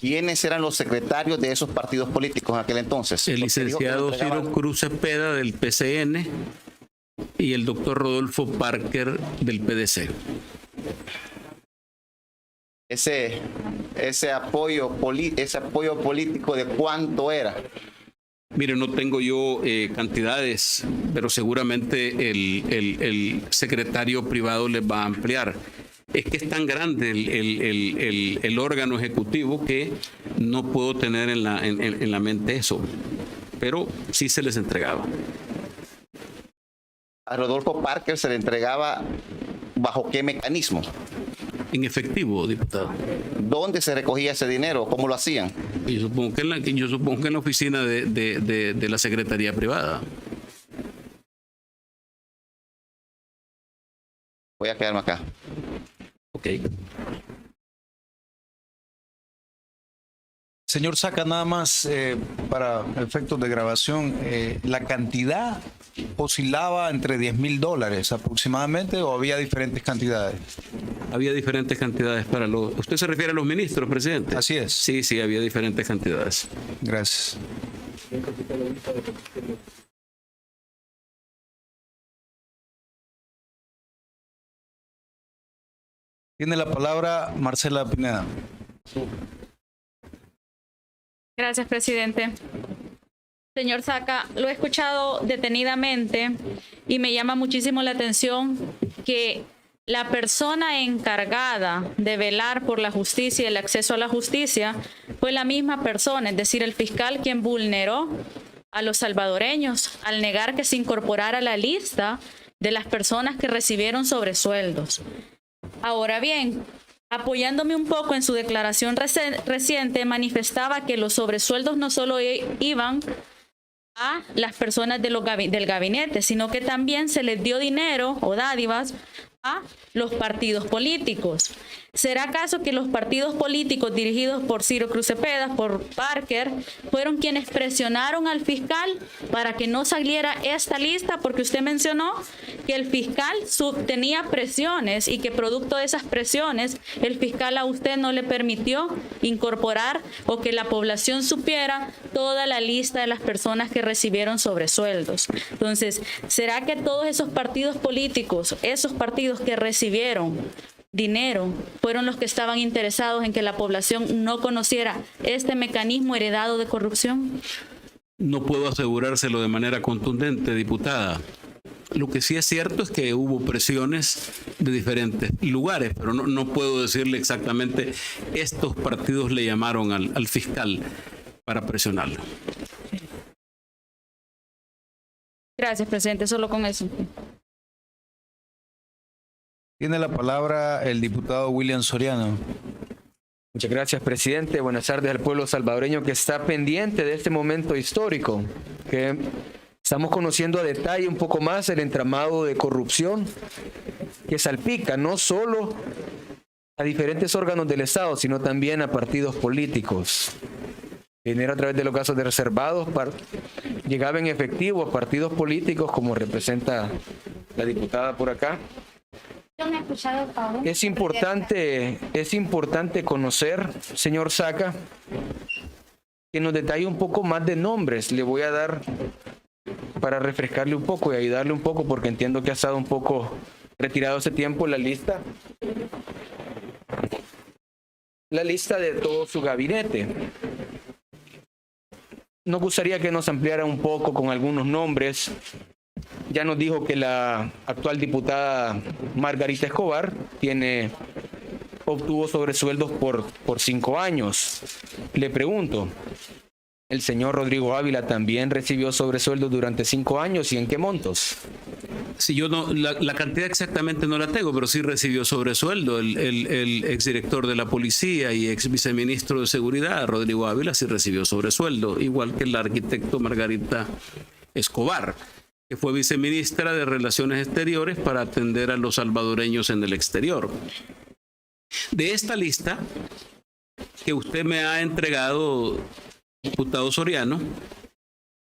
¿Quiénes eran los secretarios de esos partidos políticos en aquel entonces? El Porque dijo que le licenciado entregaban- Ciro Cruz Cepeda del PCN y el doctor Rodolfo Parker del PDC. Ese apoyo político, ¿de cuánto era? Mire, no tengo yo cantidades, pero seguramente el secretario privado les va a ampliar. Es que es tan grande el órgano ejecutivo que no puedo tener en la mente eso, pero sí se les entregaba. A Rodolfo Parker se le entregaba ¿bajo qué mecanismo? En efectivo, diputado. ¿Dónde se recogía ese dinero? ¿Cómo lo hacían? Yo supongo que en la oficina de la Secretaría Privada. Voy a quedarme acá. Ok. Señor Saca, nada más para efectos de grabación, ¿la cantidad oscilaba entre $10,000 aproximadamente o había diferentes cantidades? Había diferentes cantidades para los... ¿Usted se refiere a los ministros, presidente? Así es. Sí, había diferentes cantidades. Gracias. Tiene la palabra Marcela Pineda. Gracias, presidente. Señor Saca, lo he escuchado detenidamente y me llama muchísimo la atención que la persona encargada de velar por la justicia y el acceso a la justicia fue la misma persona, es decir, el fiscal quien vulneró a los salvadoreños al negar que se incorporara a la lista de las personas que recibieron sobresueldos. Ahora bien, apoyándome un poco en su declaración reciente, manifestaba que los sobresueldos no solo iban a las personas del gabinete, sino que también se les dio dinero o dádivas a los partidos políticos. ¿Será acaso que los partidos políticos dirigidos por Ciro Cruz Cepeda, por Parker, fueron quienes presionaron al fiscal para que no saliera esta lista? Porque usted mencionó que el fiscal tenía presiones y que producto de esas presiones el fiscal a usted no le permitió incorporar o que la población supiera toda la lista de las personas que recibieron sobresueldos. Entonces, ¿será que todos esos partidos políticos, esos partidos que recibieron dinero, fueron los que estaban interesados en que la población no conociera este mecanismo heredado de corrupción? No puedo asegurárselo de manera contundente, diputada. Lo que sí es cierto es que hubo presiones de diferentes lugares, pero no puedo decirle exactamente estos partidos le llamaron al fiscal para presionarlo. Gracias, presidente. Solo con eso. Tiene la palabra el diputado William Soriano. Muchas gracias, presidente. Buenas tardes al pueblo salvadoreño que está pendiente de este momento histórico, que estamos conociendo a detalle un poco más el entramado de corrupción que salpica no solo a diferentes órganos del Estado, sino también a partidos políticos. Dinero a través de los gastos de reservados llegaba en efectivo a partidos políticos, como representa la diputada por acá. Es importante conocer, señor Saca, que nos detalle un poco más de nombres. Le voy a dar para refrescarle un poco y ayudarle un poco, porque entiendo que ha estado un poco retirado ese tiempo la lista de todo su gabinete. Nos gustaría que nos ampliara un poco con algunos nombres. Ya nos dijo que la actual diputada Margarita Escobar obtuvo sobresueldos por 5 años. Le pregunto, ¿el señor Rodrigo Ávila también recibió sobresueldos durante 5 años y en qué montos? Si yo no, la cantidad exactamente no la tengo, pero sí recibió sobresueldo el exdirector de la policía y ex viceministro de seguridad, Rodrigo Ávila, sí recibió sobresueldo, igual que el arquitecto Margarita Escobar, que fue viceministra de Relaciones Exteriores para atender a los salvadoreños en el exterior. De esta lista que usted me ha entregado, diputado Soriano,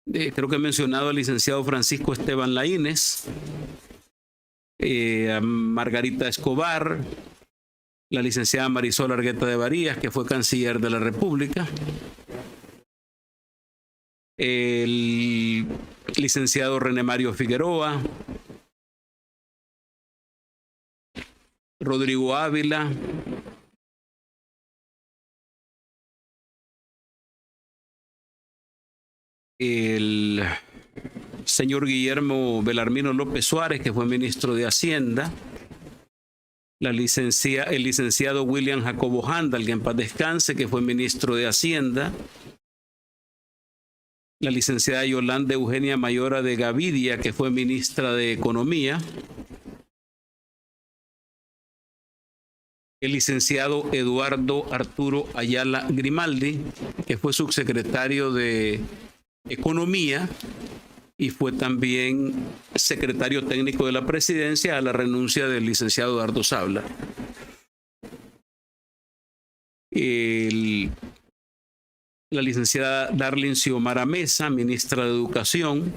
creo que he mencionado al licenciado Francisco Esteban Laínez, a Margarita Escobar, la licenciada Marisol Argueta de Varías, que fue canciller de la República, el licenciado René Mario Figueroa, Rodrigo Ávila, el señor Guillermo Belarmino López Suárez, que fue ministro de Hacienda, el licenciado William Jacobo Handal, que en paz descanse, que fue ministro de Hacienda, la licenciada Yolanda Eugenia Mayora de Gavidia, que fue ministra de Economía, el licenciado Eduardo Arturo Ayala Grimaldi, que fue subsecretario de Economía y fue también secretario técnico de la presidencia a la renuncia del licenciado Eduardo Sabla. La licenciada Darlene Xiomara Mesa, ministra de Educación,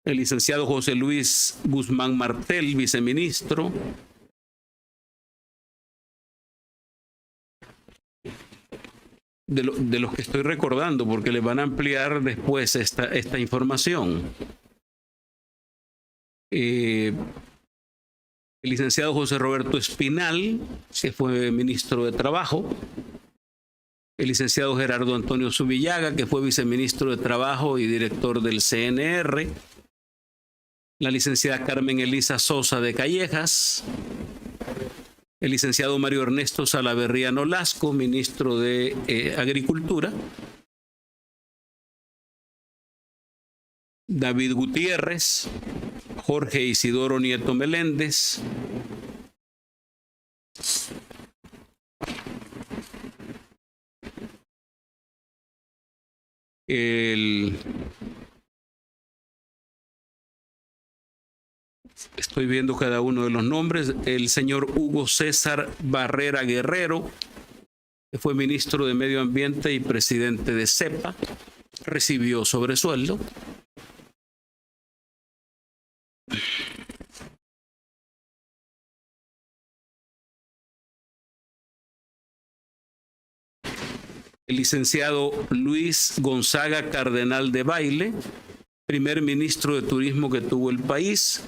el licenciado José Luis Guzmán Martel, viceministro, de los que estoy recordando, porque les van a ampliar después esta información. El licenciado José Roberto Espinal, que fue ministro de Trabajo, el licenciado Gerardo Antonio Zubillaga, que fue viceministro de Trabajo y director del CNR, la licenciada Carmen Elisa Sosa de Callejas, el licenciado Mario Ernesto Salaverría Nolasco, ministro de Agricultura, David Gutiérrez, Jorge Isidoro Nieto Meléndez, estoy viendo cada uno de los nombres, el señor Hugo César Barrera Guerrero, que fue ministro de Medio Ambiente y presidente de CEPA, recibió sobresueldo. El licenciado Luis Gonzaga Cardenal de Baile, primer ministro de Turismo que tuvo el país,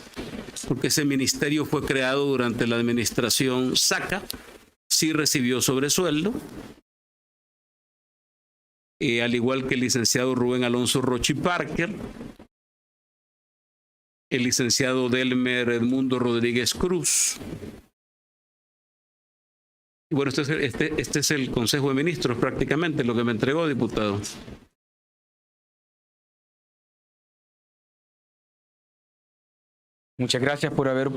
porque ese ministerio fue creado durante la administración Saca, sí recibió sobresueldo, al igual que el licenciado Rubén Alonso Rochi Parker, el licenciado Delmer Edmundo Rodríguez Cruz. Y bueno, este es el Consejo de Ministros prácticamente, lo que me entregó, diputado. Muchas gracias por haber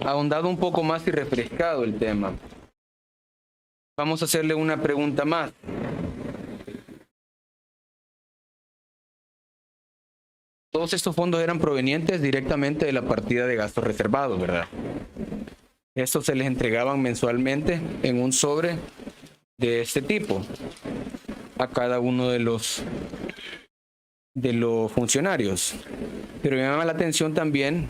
ahondado un poco más y refrescado el tema. Vamos a hacerle una pregunta más. Todos estos fondos eran provenientes directamente de la partida de gastos reservados, ¿verdad? Estos se les entregaban mensualmente en un sobre de este tipo a cada uno de los funcionarios. Pero me llama la atención también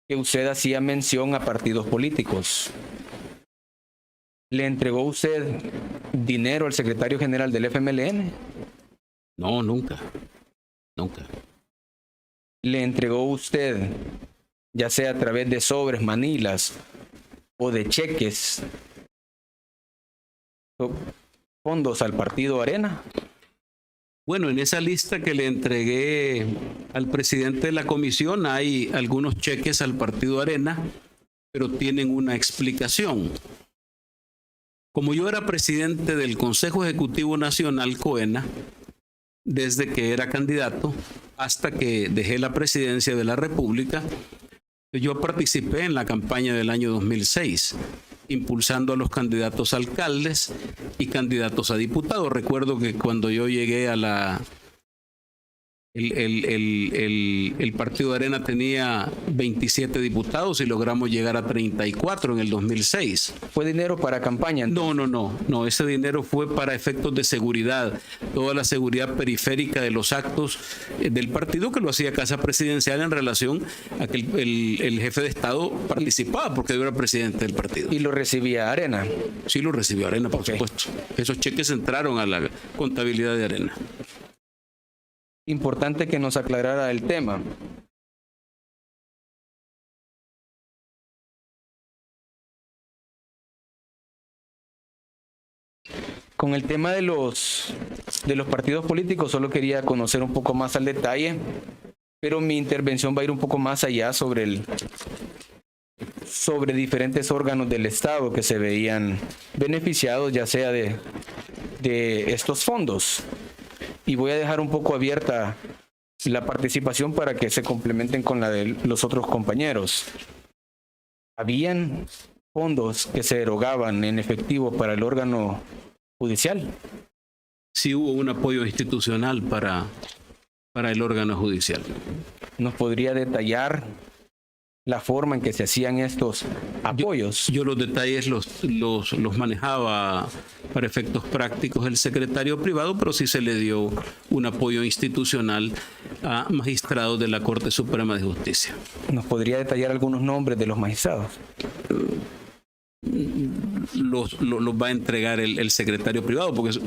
que usted hacía mención a partidos políticos. ¿Le entregó usted dinero al secretario general del FMLN? No, nunca. Nunca. ¿Le entregó usted, ya sea a través de sobres, manilas o de cheques, fondos al partido Arena? Bueno, en esa lista que le entregué al presidente de la comisión hay algunos cheques al partido Arena, pero tienen una explicación. Como yo era presidente del Consejo Ejecutivo Nacional COENA, desde que era candidato hasta que dejé la presidencia de la República, yo participé en la campaña del año 2006, impulsando a los candidatos a alcaldes y candidatos a diputados. Recuerdo que cuando yo llegué a el partido Arena tenía 27 diputados y logramos llegar a 34 en el 2006. ¿Fue dinero para campaña? No, ese dinero fue para efectos de seguridad, toda la seguridad periférica de los actos del partido, que lo hacía Casa Presidencial en relación a que el jefe de Estado participaba, porque yo era presidente del partido. ¿Y lo recibía Arena? Sí, lo recibió Arena, por supuesto. Esos cheques entraron a la contabilidad de Arena. Importante que nos aclarara el tema. Con el tema de los partidos políticos, solo quería conocer un poco más al detalle, pero mi intervención va a ir un poco más allá sobre diferentes órganos del Estado que se veían beneficiados, ya sea de estos fondos. Y voy a dejar un poco abierta la participación para que se complementen con la de los otros compañeros. ¿Habían fondos que se erogaban en efectivo para el órgano judicial? Sí hubo un apoyo institucional para el órgano judicial. ¿Nos podría detallar la forma en que se hacían estos apoyos? Yo los detalles los manejaba para efectos prácticos el secretario privado, pero sí se le dio un apoyo institucional a magistrados de la Corte Suprema de Justicia. ¿Nos podría detallar algunos nombres de los magistrados? Los va a entregar el secretario privado, porque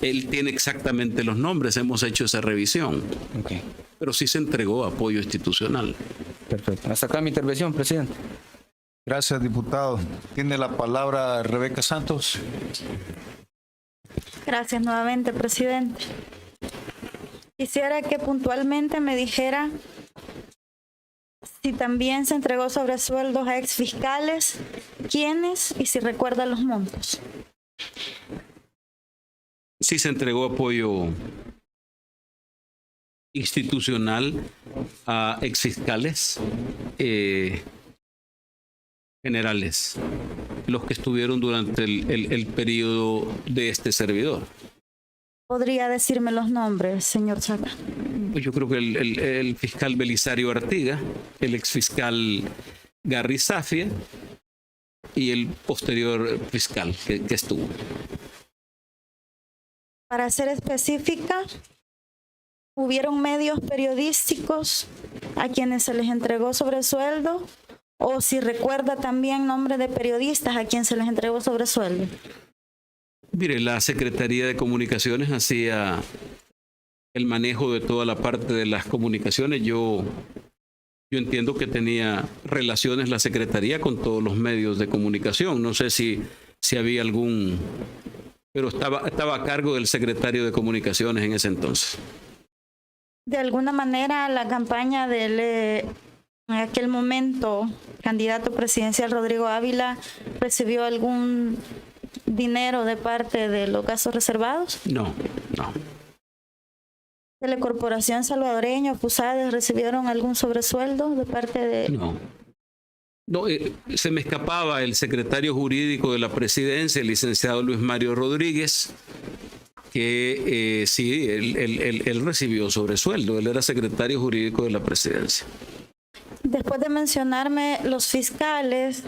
él tiene exactamente los nombres, hemos hecho esa revisión. Okay. Pero sí se entregó apoyo institucional. Perfecto. Hasta acá mi intervención, presidente. Gracias, diputado. Tiene la palabra Rebeca Santos. Gracias nuevamente, presidente. Quisiera que puntualmente me dijera si también se entregó sobresueldos a exfiscales, quiénes y si recuerda los montos. Sí se entregó apoyo institucional a exfiscales generales, los que estuvieron durante el periodo de este servidor. ¿Podría decirme los nombres, señor Saca? Pues yo creo que el fiscal Belisario Artiga, el exfiscal Garry Zafia y el posterior fiscal que estuvo. Para ser específica, ¿hubieron medios periodísticos a quienes se les entregó sobresueldo? O si recuerda también nombre de periodistas a quien se les entregó sobresueldo. Mire, la Secretaría de Comunicaciones hacía el manejo de toda la parte de las comunicaciones. Yo entiendo que tenía relaciones la Secretaría con todos los medios de comunicación. No sé si había algún, pero estaba a cargo del secretario de Comunicaciones en ese entonces. De alguna manera, la campaña del en aquel momento candidato presidencial Rodrigo Ávila recibió algún dinero de parte de los gastos reservados. No. Telecorporación Salvadoreña, FUSADES, ¿recibieron algún sobresueldo de parte de...? No, se me escapaba el secretario jurídico de la presidencia, el licenciado Luis Mario Rodríguez, que sí, él recibió sobresueldo, él era secretario jurídico de la presidencia. Después de mencionarme los fiscales,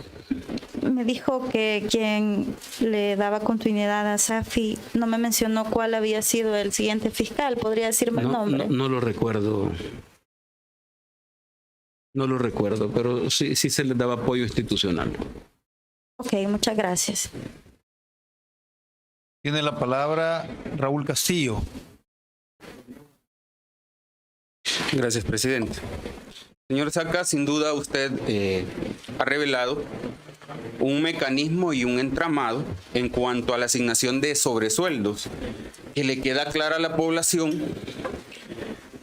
me dijo que quien le daba continuidad a Safi no me mencionó cuál había sido el siguiente fiscal. ¿Podría decirme el nombre? No lo recuerdo. No lo recuerdo, pero sí se le daba apoyo institucional. Ok, muchas gracias. Tiene la palabra Raúl Castillo. Gracias, presidente. Señor Saca, sin duda usted ha revelado un mecanismo y un entramado en cuanto a la asignación de sobresueldos que le queda clara a la población,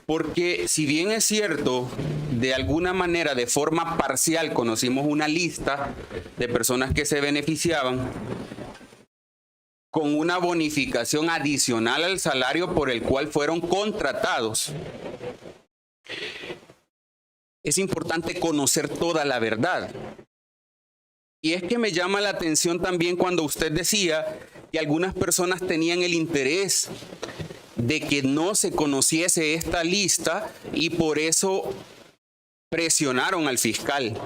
porque si bien es cierto, de alguna manera, de forma parcial, conocimos una lista de personas que se beneficiaban con una bonificación adicional al salario por el cual fueron contratados. Es importante conocer toda la verdad. Y es que me llama la atención también cuando usted decía que algunas personas tenían el interés de que no se conociese esta lista y por eso presionaron al fiscal.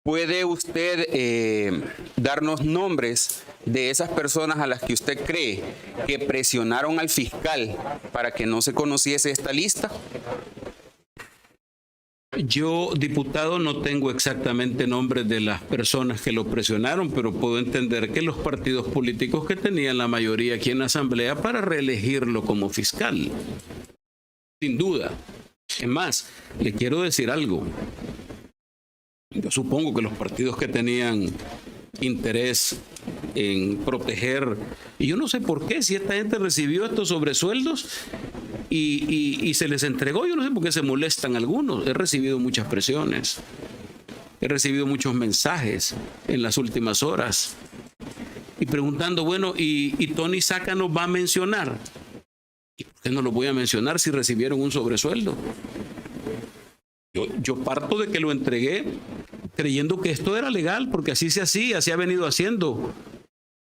¿Puede usted darnos nombres de esas personas a las que usted cree que presionaron al fiscal para que no se conociese esta lista? Yo, diputado, no tengo exactamente nombres de las personas que lo presionaron, pero puedo entender que los partidos políticos que tenían la mayoría aquí en la Asamblea para reelegirlo como fiscal. Sin duda. Es más, le quiero decir algo. Yo supongo que los partidos que tenían interés en proteger. Y yo no sé por qué, si esta gente recibió estos sobresueldos y se les entregó, yo no sé por qué se molestan algunos. He recibido muchas presiones, he recibido muchos mensajes en las últimas horas y preguntando, bueno, ¿y Tony Saca nos va a mencionar? ¿Y por qué no lo voy a mencionar si recibieron un sobresueldo? Yo parto de que lo entregué creyendo que esto era legal, porque así se hacía, así ha venido haciendo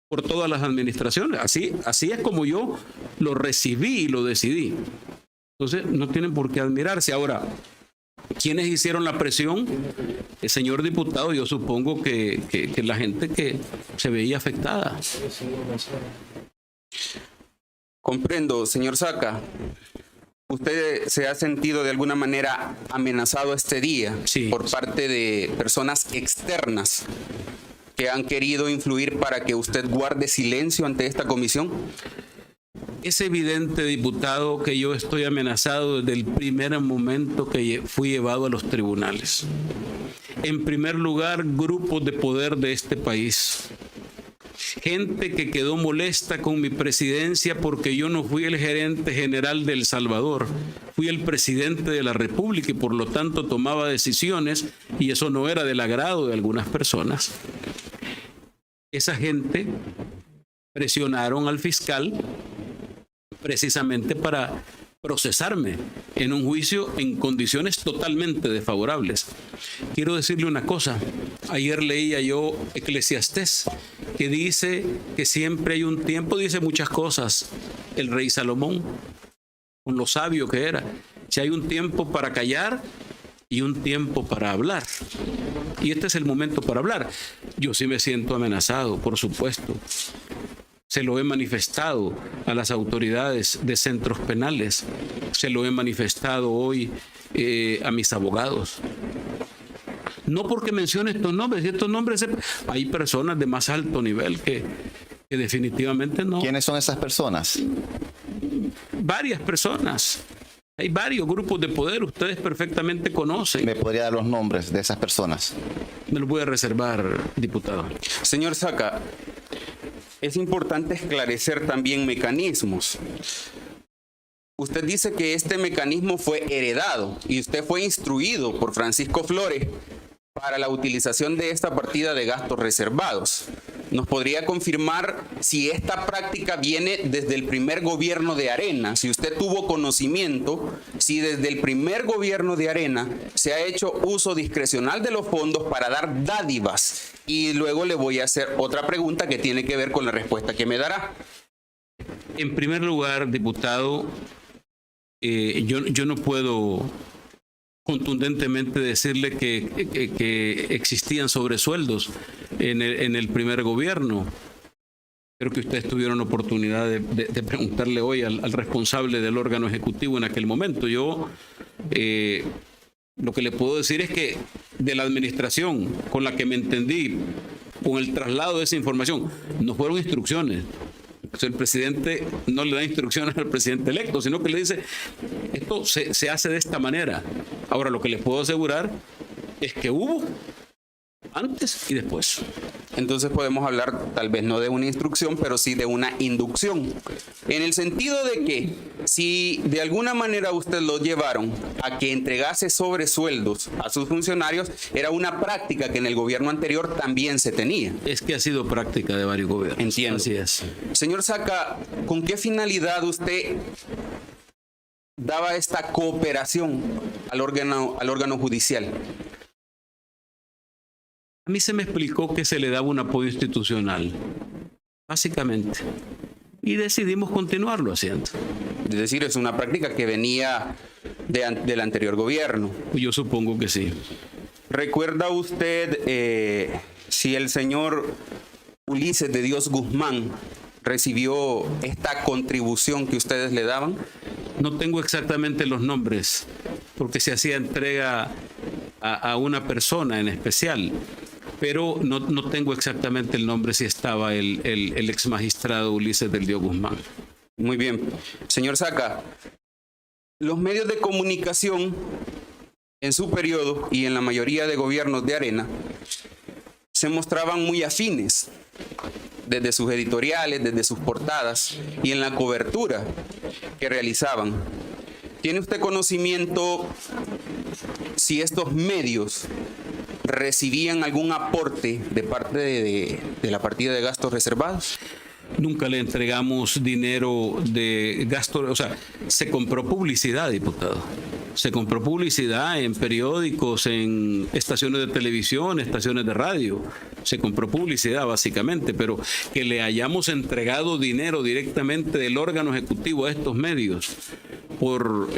por todas las administraciones. Así es como yo lo recibí y lo decidí. Entonces, no tienen por qué admirarse. Ahora, ¿quiénes hicieron la presión? El señor diputado, yo supongo que la gente que se veía afectada. Comprendo, señor Saca. ¿Usted se ha sentido de alguna manera amenazado este día Sí. por parte de personas externas que han querido influir para que usted guarde silencio ante esta comisión? Es evidente, diputado, que yo estoy amenazado desde el primer momento que fui llevado a los tribunales. En primer lugar, grupos de poder de este país. Gente que quedó molesta con mi presidencia porque yo no fui el gerente general de El Salvador, fui el presidente de la República y por lo tanto tomaba decisiones y eso no era del agrado de algunas personas. Esa gente presionaron al fiscal precisamente para procesarme en un juicio en condiciones totalmente desfavorables. Quiero decirle una cosa. Ayer leía yo Eclesiastés, que dice que siempre hay un tiempo, dice muchas cosas, el rey Salomón, con lo sabio que era. Si hay un tiempo para callar y un tiempo para hablar. Y este es el momento para hablar. Yo sí me siento amenazado, por supuesto. Se lo he manifestado a las autoridades de centros penales. Se lo he manifestado hoy a mis abogados. No porque mencione estos nombres. Y estos nombres, hay personas de más alto nivel que definitivamente no. ¿Quiénes son esas personas? Varias personas. Hay varios grupos de poder. Ustedes perfectamente conocen. ¿Me podría dar los nombres de esas personas? Me los voy a reservar, diputado. Señor Saca, es importante esclarecer también mecanismos. Usted dice que este mecanismo fue heredado y usted fue instruido por Francisco Flores para la utilización de esta partida de gastos reservados. ¿Nos podría confirmar si esta práctica viene desde el primer gobierno de Arena? Si usted tuvo conocimiento, si desde el primer gobierno de Arena se ha hecho uso discrecional de los fondos para dar dádivas. Y luego le voy a hacer otra pregunta que tiene que ver con la respuesta que me dará. En primer lugar, diputado, yo no puedo contundentemente decirle que existían sobresueldos en el primer gobierno. Creo que ustedes tuvieron oportunidad de preguntarle hoy al responsable del órgano ejecutivo en aquel momento. Yo lo que le puedo decir es que de la administración con la que me entendí, con el traslado de esa información, no fueron instrucciones. O sea, el presidente no le da instrucciones al presidente electo, sino que le dice, esto se hace de esta manera. Ahora, lo que les puedo asegurar es que hubo antes y después. Entonces podemos hablar tal vez no de una instrucción, pero sí de una inducción. En el sentido de que si de alguna manera usted lo llevaron a que entregase sobresueldos a sus funcionarios, era una práctica que en el gobierno anterior también se tenía. Es que ha sido práctica de varios gobiernos. Entiendo. Así es. Señor Saca, ¿con qué finalidad usted daba esta cooperación al órgano judicial? A mí se me explicó que se le daba un apoyo institucional, básicamente, y decidimos continuarlo haciendo. Es decir, es una práctica que venía del anterior gobierno. Yo supongo que sí. ¿Recuerda usted si el señor Ulises de Dios Guzmán recibió esta contribución que ustedes le daban? No tengo exactamente los nombres, porque se hacía entrega a una persona en especial, pero no tengo exactamente el nombre si estaba el ex magistrado Ulises del Dios Guzmán. Muy bien. Señor Saca, los medios de comunicación en su periodo y en la mayoría de gobiernos de Arena se mostraban muy afines desde sus editoriales, desde sus portadas y en la cobertura que realizaban. ¿Tiene usted conocimiento si estos medios recibían algún aporte de parte de la partida de gastos reservados? Nunca le entregamos dinero de gasto, o sea, se compró publicidad, diputado. Se compró publicidad en periódicos, en estaciones de televisión, estaciones de radio. Se compró publicidad básicamente, pero que le hayamos entregado dinero directamente del órgano ejecutivo a estos medios por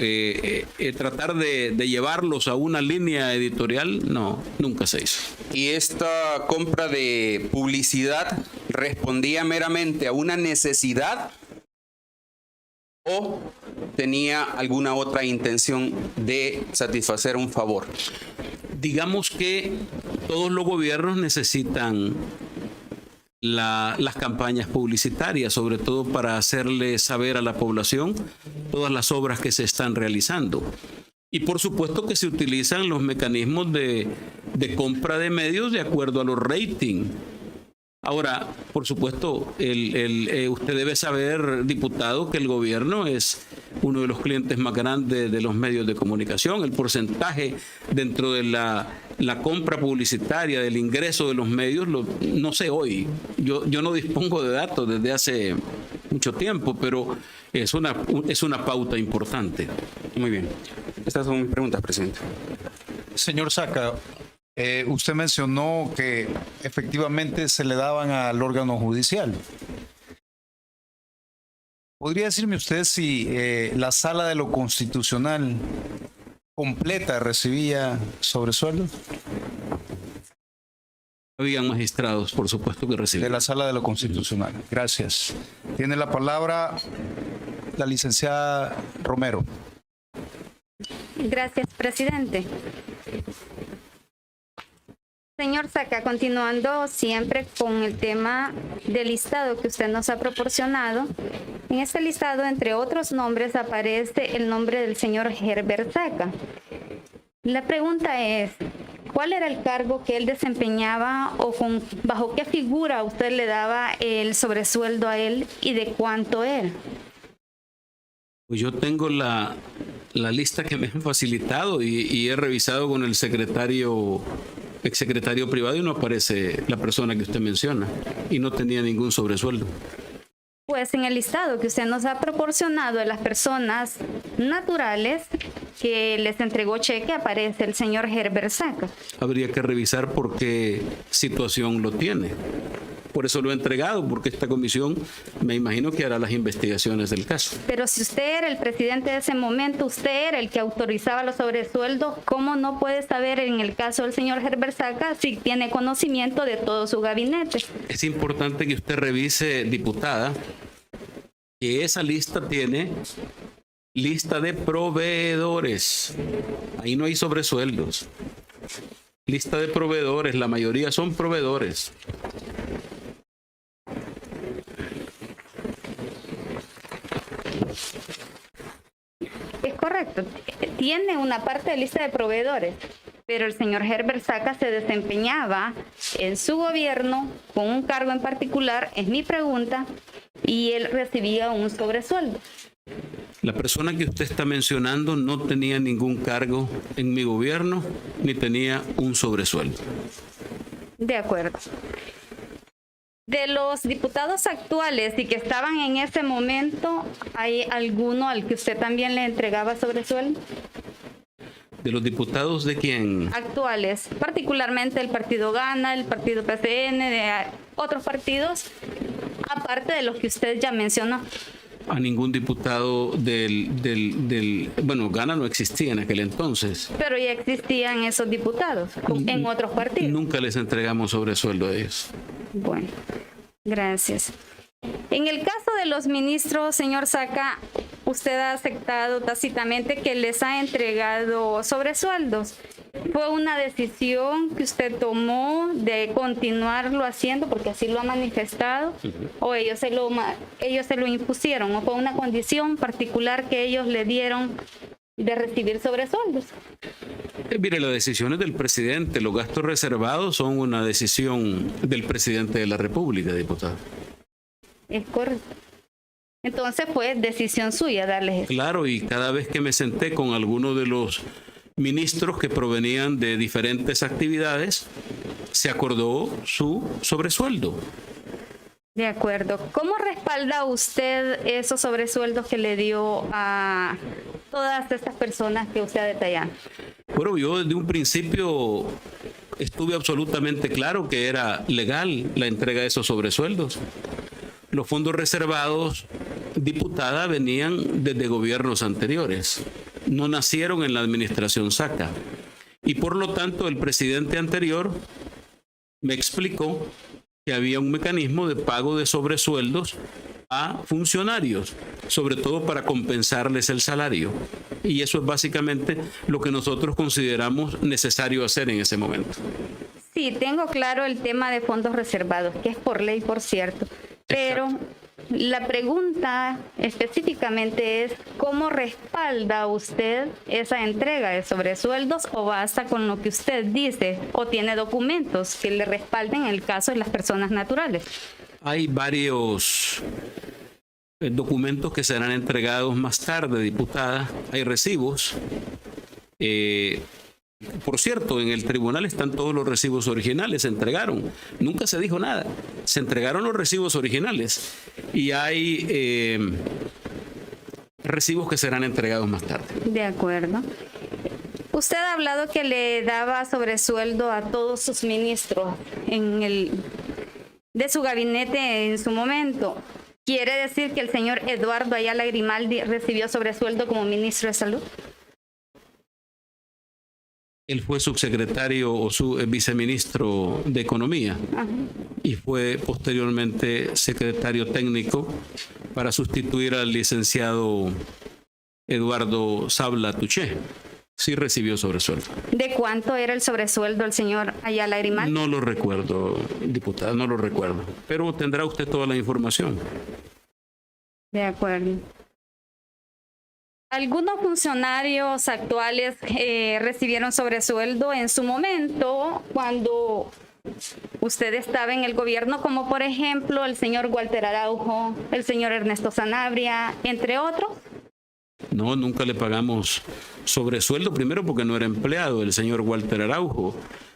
tratar de llevarlos a una línea editorial, no, nunca se hizo. ¿Y esta compra de publicidad respondía meramente a una necesidad o tenía alguna otra intención de satisfacer un favor? Digamos que todos los gobiernos necesitan las campañas publicitarias, sobre todo para hacerle saber a la población todas las obras que se están realizando. Y por supuesto que se utilizan los mecanismos de compra de medios de acuerdo a los ratings. Ahora, por supuesto, usted debe saber, diputado, que el gobierno es uno de los clientes más grandes de los medios de comunicación. El porcentaje dentro de la compra publicitaria, del ingreso de los medios, no sé hoy. Yo no dispongo de datos desde hace mucho tiempo, pero es una pauta importante. Muy bien. Estas son mis preguntas, presidente. Señor Saca, usted mencionó que efectivamente se le daban al órgano judicial. ¿Podría decirme usted si la Sala de lo Constitucional completa recibía sobresueldos? Habían magistrados, por supuesto, que recibían. De la Sala de lo Constitucional. Gracias. Tiene la palabra la licenciada Romero. Gracias, presidente. Señor Saca, continuando siempre con el tema del listado que usted nos ha proporcionado, en este listado, entre otros nombres, aparece el nombre del señor Herbert Saca. La pregunta es, ¿cuál era el cargo que él desempeñaba o bajo qué figura usted le daba el sobresueldo a él y de cuánto era? Pues yo tengo la lista que me han facilitado y he revisado con el exsecretario privado y no aparece la persona que usted menciona y no tenía ningún sobresueldo. Pues en el listado que usted nos ha proporcionado de las personas naturales que les entregó cheque aparece el señor Herbert Saca. Habría que revisar por qué situación lo tiene. Por eso lo he entregado, porque esta comisión me imagino que hará las investigaciones del caso. Pero si usted era el presidente de ese momento, usted era el que autorizaba los sobresueldos, ¿cómo no puede saber en el caso del señor Herbert Saca si tiene conocimiento de todo su gabinete? Es importante que usted revise, diputada, que esa lista tiene lista de proveedores. Ahí no hay sobresueldos. Lista de proveedores, la mayoría son proveedores. Es correcto, tiene una parte de lista de proveedores, pero el señor Herbert Saca se desempeñaba en su gobierno con un cargo en particular, es mi pregunta, y él recibía un sobresueldo. La persona que usted está mencionando no tenía ningún cargo en mi gobierno ni tenía un sobresueldo. De acuerdo. De los diputados actuales y que estaban en ese momento, ¿hay alguno al que usted también le entregaba sobresueldo? ¿De los diputados de quién? Actuales, particularmente el partido Gana, el partido PCN, de otros partidos, aparte de los que usted ya mencionó. A ningún diputado bueno, Gana no existía en aquel entonces. Pero ya existían esos diputados en otros partidos. Nunca les entregamos sobresueldo a ellos. Bueno, gracias. En el caso de los ministros, señor Saca, usted ha aceptado tácitamente que les ha entregado sobresueldos. ¿Fue una decisión que usted tomó de continuarlo haciendo porque así lo ha manifestado? ¿O ellos se lo impusieron? ¿O fue una condición particular que ellos le dieron de recibir sobresueldos. Mire, las decisiones del presidente, los gastos reservados son una decisión del presidente de la República, diputado. Es correcto. Entonces fue decisión suya darles eso. Claro, y cada vez que me senté con alguno de los ministros que provenían de diferentes actividades, se acordó su sobresueldo. De acuerdo. ¿Cómo respalda usted esos sobresueldos que le dio a todas estas personas que usted ha detallado? Bueno, yo desde un principio estuve absolutamente claro que era legal la entrega de esos sobresueldos. Los fondos reservados, diputada, venían desde gobiernos anteriores. No nacieron en la administración Saca. Y por lo tanto, el presidente anterior me explicó que había un mecanismo de pago de sobresueldos a funcionarios, sobre todo para compensarles el salario. Y eso es básicamente lo que nosotros consideramos necesario hacer en ese momento. Sí, tengo claro el tema de fondos reservados, que es por ley, por cierto. Pero la pregunta específicamente es, ¿cómo respalda usted esa entrega de sobresueldos o basta con lo que usted dice o tiene documentos que le respalden en el caso de las personas naturales? Hay varios documentos que serán entregados más tarde, diputada. Hay recibos. Por cierto, en el tribunal están todos los recibos originales, se entregaron. Nunca se dijo nada. Se entregaron los recibos originales y hay recibos que serán entregados más tarde. De acuerdo. Usted ha hablado que le daba sobresueldo a todos sus ministros de su gabinete en su momento. ¿Quiere decir que el señor Eduardo Ayala Grimaldi recibió sobresueldo como ministro de Salud? Él fue subsecretario o viceministro de Economía. Ajá. Y fue posteriormente secretario técnico para sustituir al licenciado Eduardo Sabla Tuché. Sí recibió sobresueldo. ¿De cuánto era el sobresueldo el señor Ayala Grimaldi? No lo recuerdo, diputada, no lo recuerdo. Pero tendrá usted toda la información. De acuerdo. Algunos funcionarios actuales recibieron sobresueldo en su momento cuando usted estaba en el gobierno, como por ejemplo el señor Walter Araujo, el señor Ernesto Sanabria, entre otros. No, nunca le pagamos sobresueldo, primero porque no era empleado el señor Walter Araujo.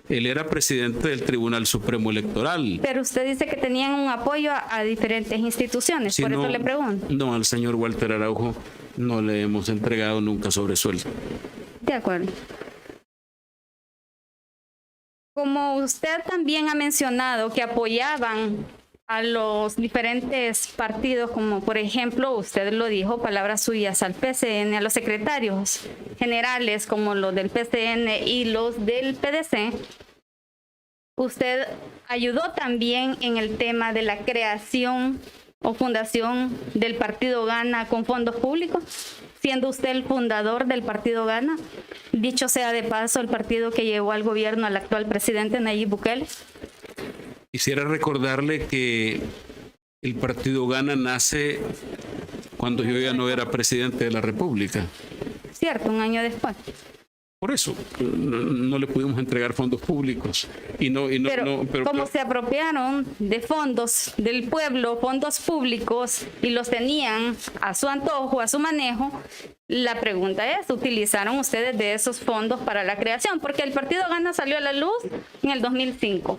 Él era presidente del Tribunal Supremo Electoral. Pero usted dice que tenían un apoyo a diferentes instituciones, Sí, por no, eso le pregunto. No, al señor Walter Araujo no le hemos entregado nunca sobresueldo. De acuerdo. Como usted también ha mencionado que apoyaban a los diferentes partidos, como por ejemplo, usted lo dijo, palabras suyas, al PCN, a los secretarios generales como los del PCN y los del PDC, usted ayudó también en el tema de la creación o fundación del Partido Gana con fondos públicos, siendo usted el fundador del Partido Gana, dicho sea de paso, el partido que llevó al gobierno al actual presidente Nayib Bukele. Quisiera recordarle que el Partido Gana nace cuando yo ya no era presidente de la República. Cierto, un año después. Por eso no le pudimos entregar fondos públicos. Pero como se apropiaron de fondos del pueblo, fondos públicos, y los tenían a su antojo, a su manejo, la pregunta es, ¿utilizaron ustedes de esos fondos para la creación? Porque el Partido Gana salió a la luz en el 2005.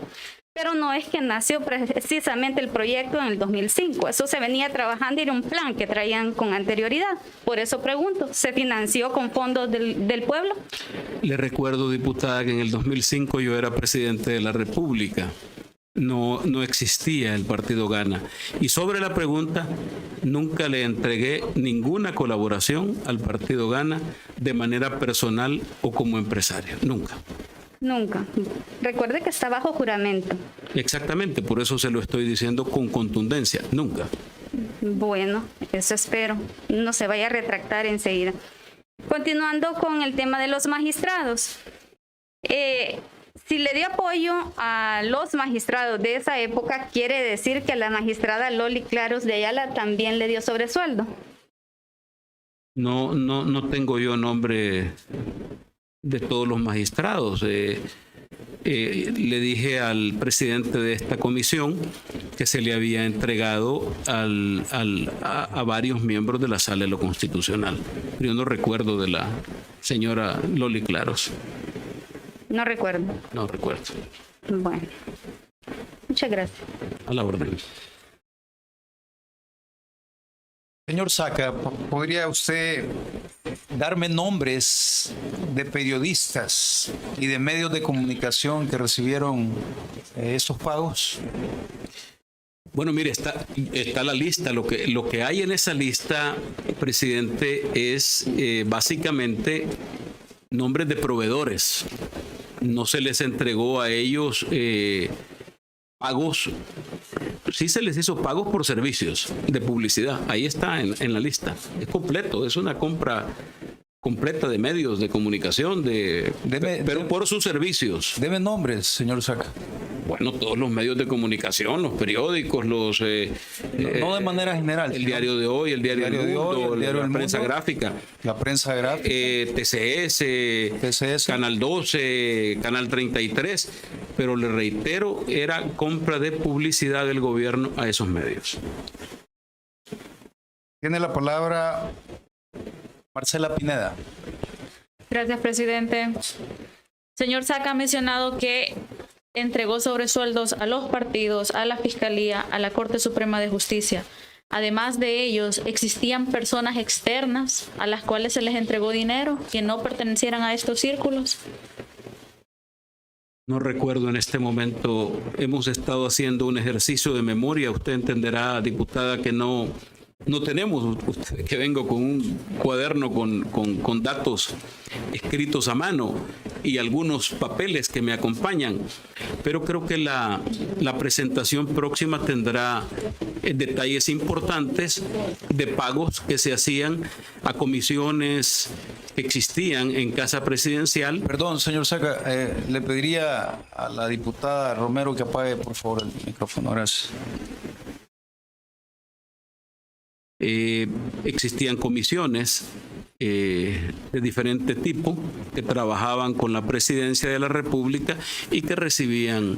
Pero no es que nació precisamente el proyecto en el 2005. Eso se venía trabajando y era un plan que traían con anterioridad. Por eso pregunto, ¿se financió con fondos del pueblo? Le recuerdo, diputada, que en el 2005 yo era presidente de la República. No existía el Partido Gana. Y sobre la pregunta, nunca le entregué ninguna colaboración al Partido Gana de manera personal o como empresario. Nunca. Nunca. Recuerde que está bajo juramento. Exactamente, por eso se lo estoy diciendo con contundencia. Nunca. Bueno, eso espero. No se vaya a retractar enseguida. Continuando con el tema de los magistrados. Si le dio apoyo a los magistrados de esa época, quiere decir que a la magistrada Loli Claros de Ayala también le dio sobresueldo. No tengo yo nombre de todos los magistrados. Le dije al presidente de esta comisión que se le había entregado a varios miembros de la Sala de lo Constitucional. Yo no recuerdo de la señora Loli Claros. No recuerdo. No recuerdo. Bueno, muchas gracias. A la orden. Señor Saca, ¿podría usted darme nombres de periodistas y de medios de comunicación que recibieron estos pagos? Bueno, mire, está la lista. Lo que hay en esa lista, presidente, es básicamente nombres de proveedores. No se les entregó a ellos pagos. Sí se les hizo pagos por servicios de publicidad. Ahí está en la lista. Es completo, es una compra completa de medios de comunicación, pero por sus servicios. Deme nombres, señor Saca. Bueno, todos los medios de comunicación, los periódicos, no de manera general. El Diario de Hoy, el Diario del Mundo, la prensa gráfica. La prensa gráfica. TCS, Canal 12, Canal 33. Pero le reitero, era compra de publicidad del gobierno a esos medios. Tiene la palabra Marcela Pineda. Gracias, presidente. Señor Saca ha mencionado que entregó sobresueldos a los partidos, a la Fiscalía, a la Corte Suprema de Justicia. Además de ellos, existían personas externas a las cuales se les entregó dinero que no pertenecieran a estos círculos. No recuerdo en este momento. Hemos estado haciendo un ejercicio de memoria. Usted entenderá, diputada, que no tenemos, que vengo con un cuaderno con datos escritos a mano y algunos papeles que me acompañan, pero creo que la presentación próxima tendrá detalles importantes de pagos que se hacían a comisiones que existían en Casa Presidencial. Perdón, señor Saca, le pediría a la diputada Romero que apague, por favor, el micrófono. Gracias. Existían comisiones de diferente tipo que trabajaban con la Presidencia de la República y que recibían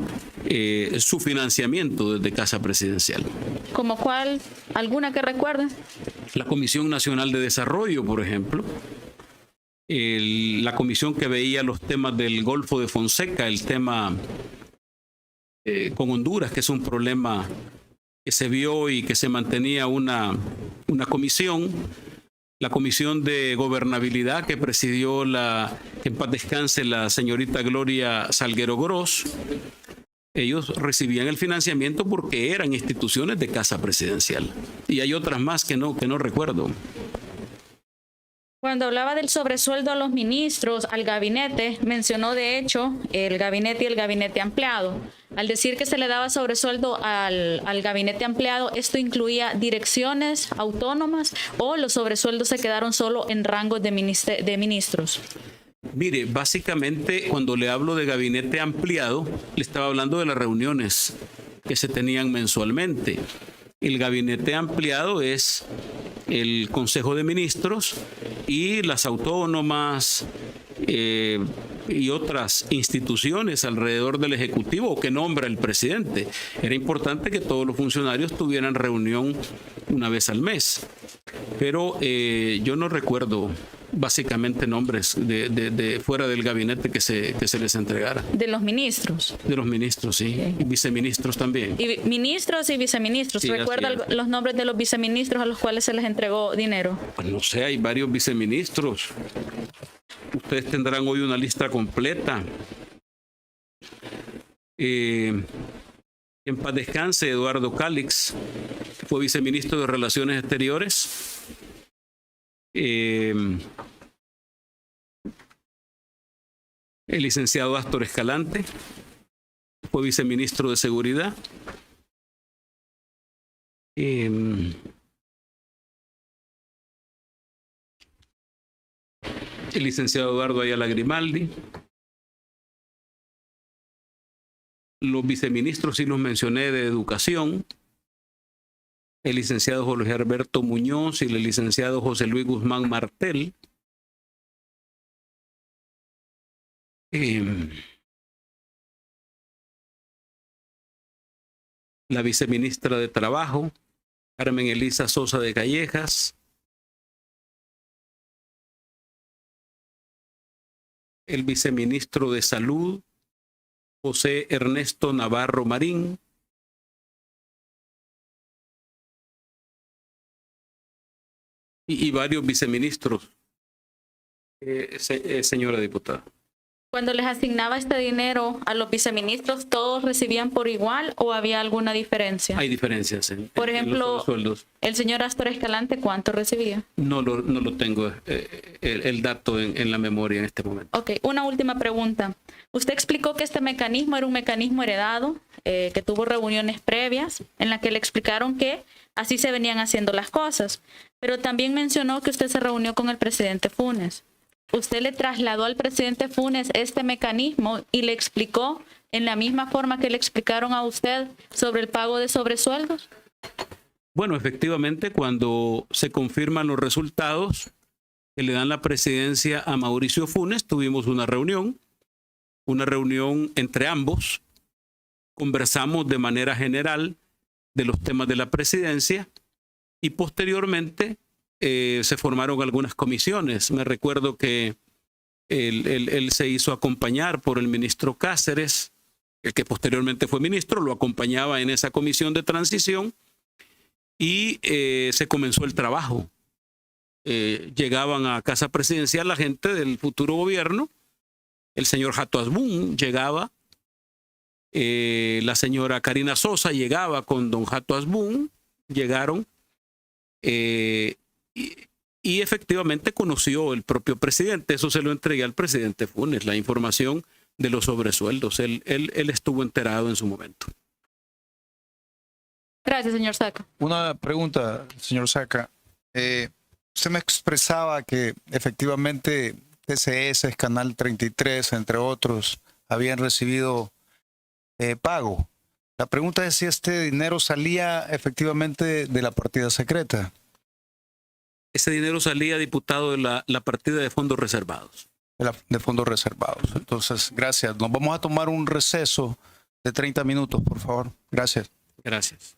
su financiamiento desde Casa Presidencial. ¿Como cuál? ¿Alguna que recuerden? La Comisión Nacional de Desarrollo, por ejemplo. La comisión que veía los temas del Golfo de Fonseca, el tema con Honduras, que es un problema que se vio y que se mantenía una comisión, la comisión de gobernabilidad que presidió que en paz descanse la señorita Gloria Salguero Gross. Ellos recibían el financiamiento porque eran instituciones de Casa Presidencial. Y hay otras más que no recuerdo. Cuando hablaba del sobresueldo a los ministros, al gabinete, mencionó de hecho el gabinete y el gabinete ampliado. Al decir que se le daba sobresueldo al gabinete ampliado, ¿esto incluía direcciones autónomas o los sobresueldos se quedaron solo en rangos de ministros? Mire, básicamente cuando le hablo de gabinete ampliado, le estaba hablando de las reuniones que se tenían mensualmente. El gabinete ampliado es el Consejo de Ministros y las autónomas y otras instituciones alrededor del Ejecutivo que nombra el presidente. Era importante que todos los funcionarios tuvieran reunión una vez al mes. Pero yo no recuerdo básicamente nombres de fuera del gabinete que se les entregara. ¿De los ministros? De los ministros, sí. Y viceministros también. Y ministros y viceministros. Sí, ¿recuerda los nombres de los viceministros a los cuales se les entregó dinero? Pues no sé, hay varios viceministros. Ustedes tendrán hoy una lista completa. En paz descanse Eduardo Cálix, fue viceministro de Relaciones Exteriores. El licenciado Astor Escalante fue viceministro de Seguridad. El licenciado Eduardo Ayala Grimaldi. Los viceministros sí los mencioné de Educación. el licenciado Jorge Alberto Muñoz y el licenciado José Luis Guzmán Martel. La viceministra de Trabajo, Carmen Elisa Sosa de Callejas. El viceministro de Salud, José Ernesto Navarro Marín. Y varios viceministros, señora diputada. Cuando les asignaba este dinero a los viceministros, ¿todos recibían por igual o había alguna diferencia? Hay diferencias Por en ejemplo, los sueldos. el señor Astor Escalante, ¿cuánto recibía? No lo tengo el dato en la memoria en este momento. Ok, una última pregunta. Usted explicó que este mecanismo era un mecanismo heredado, que tuvo reuniones previas en las que le explicaron que así se venían haciendo las cosas, pero también mencionó que usted se reunió con el presidente Funes. ¿Usted le trasladó al presidente Funes este mecanismo y le explicó en la misma forma que le explicaron a usted sobre el pago de sobresueldos? Bueno, efectivamente, cuando se confirman los resultados que le dan la presidencia a Mauricio Funes, tuvimos una reunión entre ambos. Conversamos de manera general de los temas de la presidencia y posteriormente se formaron algunas comisiones. Me recuerdo que él se hizo acompañar por el ministro Cáceres, el que posteriormente fue ministro, lo acompañaba en esa comisión de transición y se comenzó el trabajo. Llegaban a Casa Presidencial la gente del futuro gobierno, el señor Jato Asbun llegaba, la señora Karina Sosa llegaba con don Jato Asbun, llegaron y efectivamente conoció el propio presidente. Eso se lo entregué al presidente Funes, la información de los sobresueldos. Él estuvo enterado en su momento. Gracias, señor Saca. Una pregunta, señor Saca. Usted me expresaba que efectivamente TCS, Canal 33, entre otros, habían recibido pago. La pregunta es si este dinero salía efectivamente de la partida secreta. Ese dinero salía, diputado, de la partida de fondos reservados. De fondos reservados. Entonces, gracias. Nos vamos a tomar un receso de 30 minutos, por favor. Gracias. Gracias.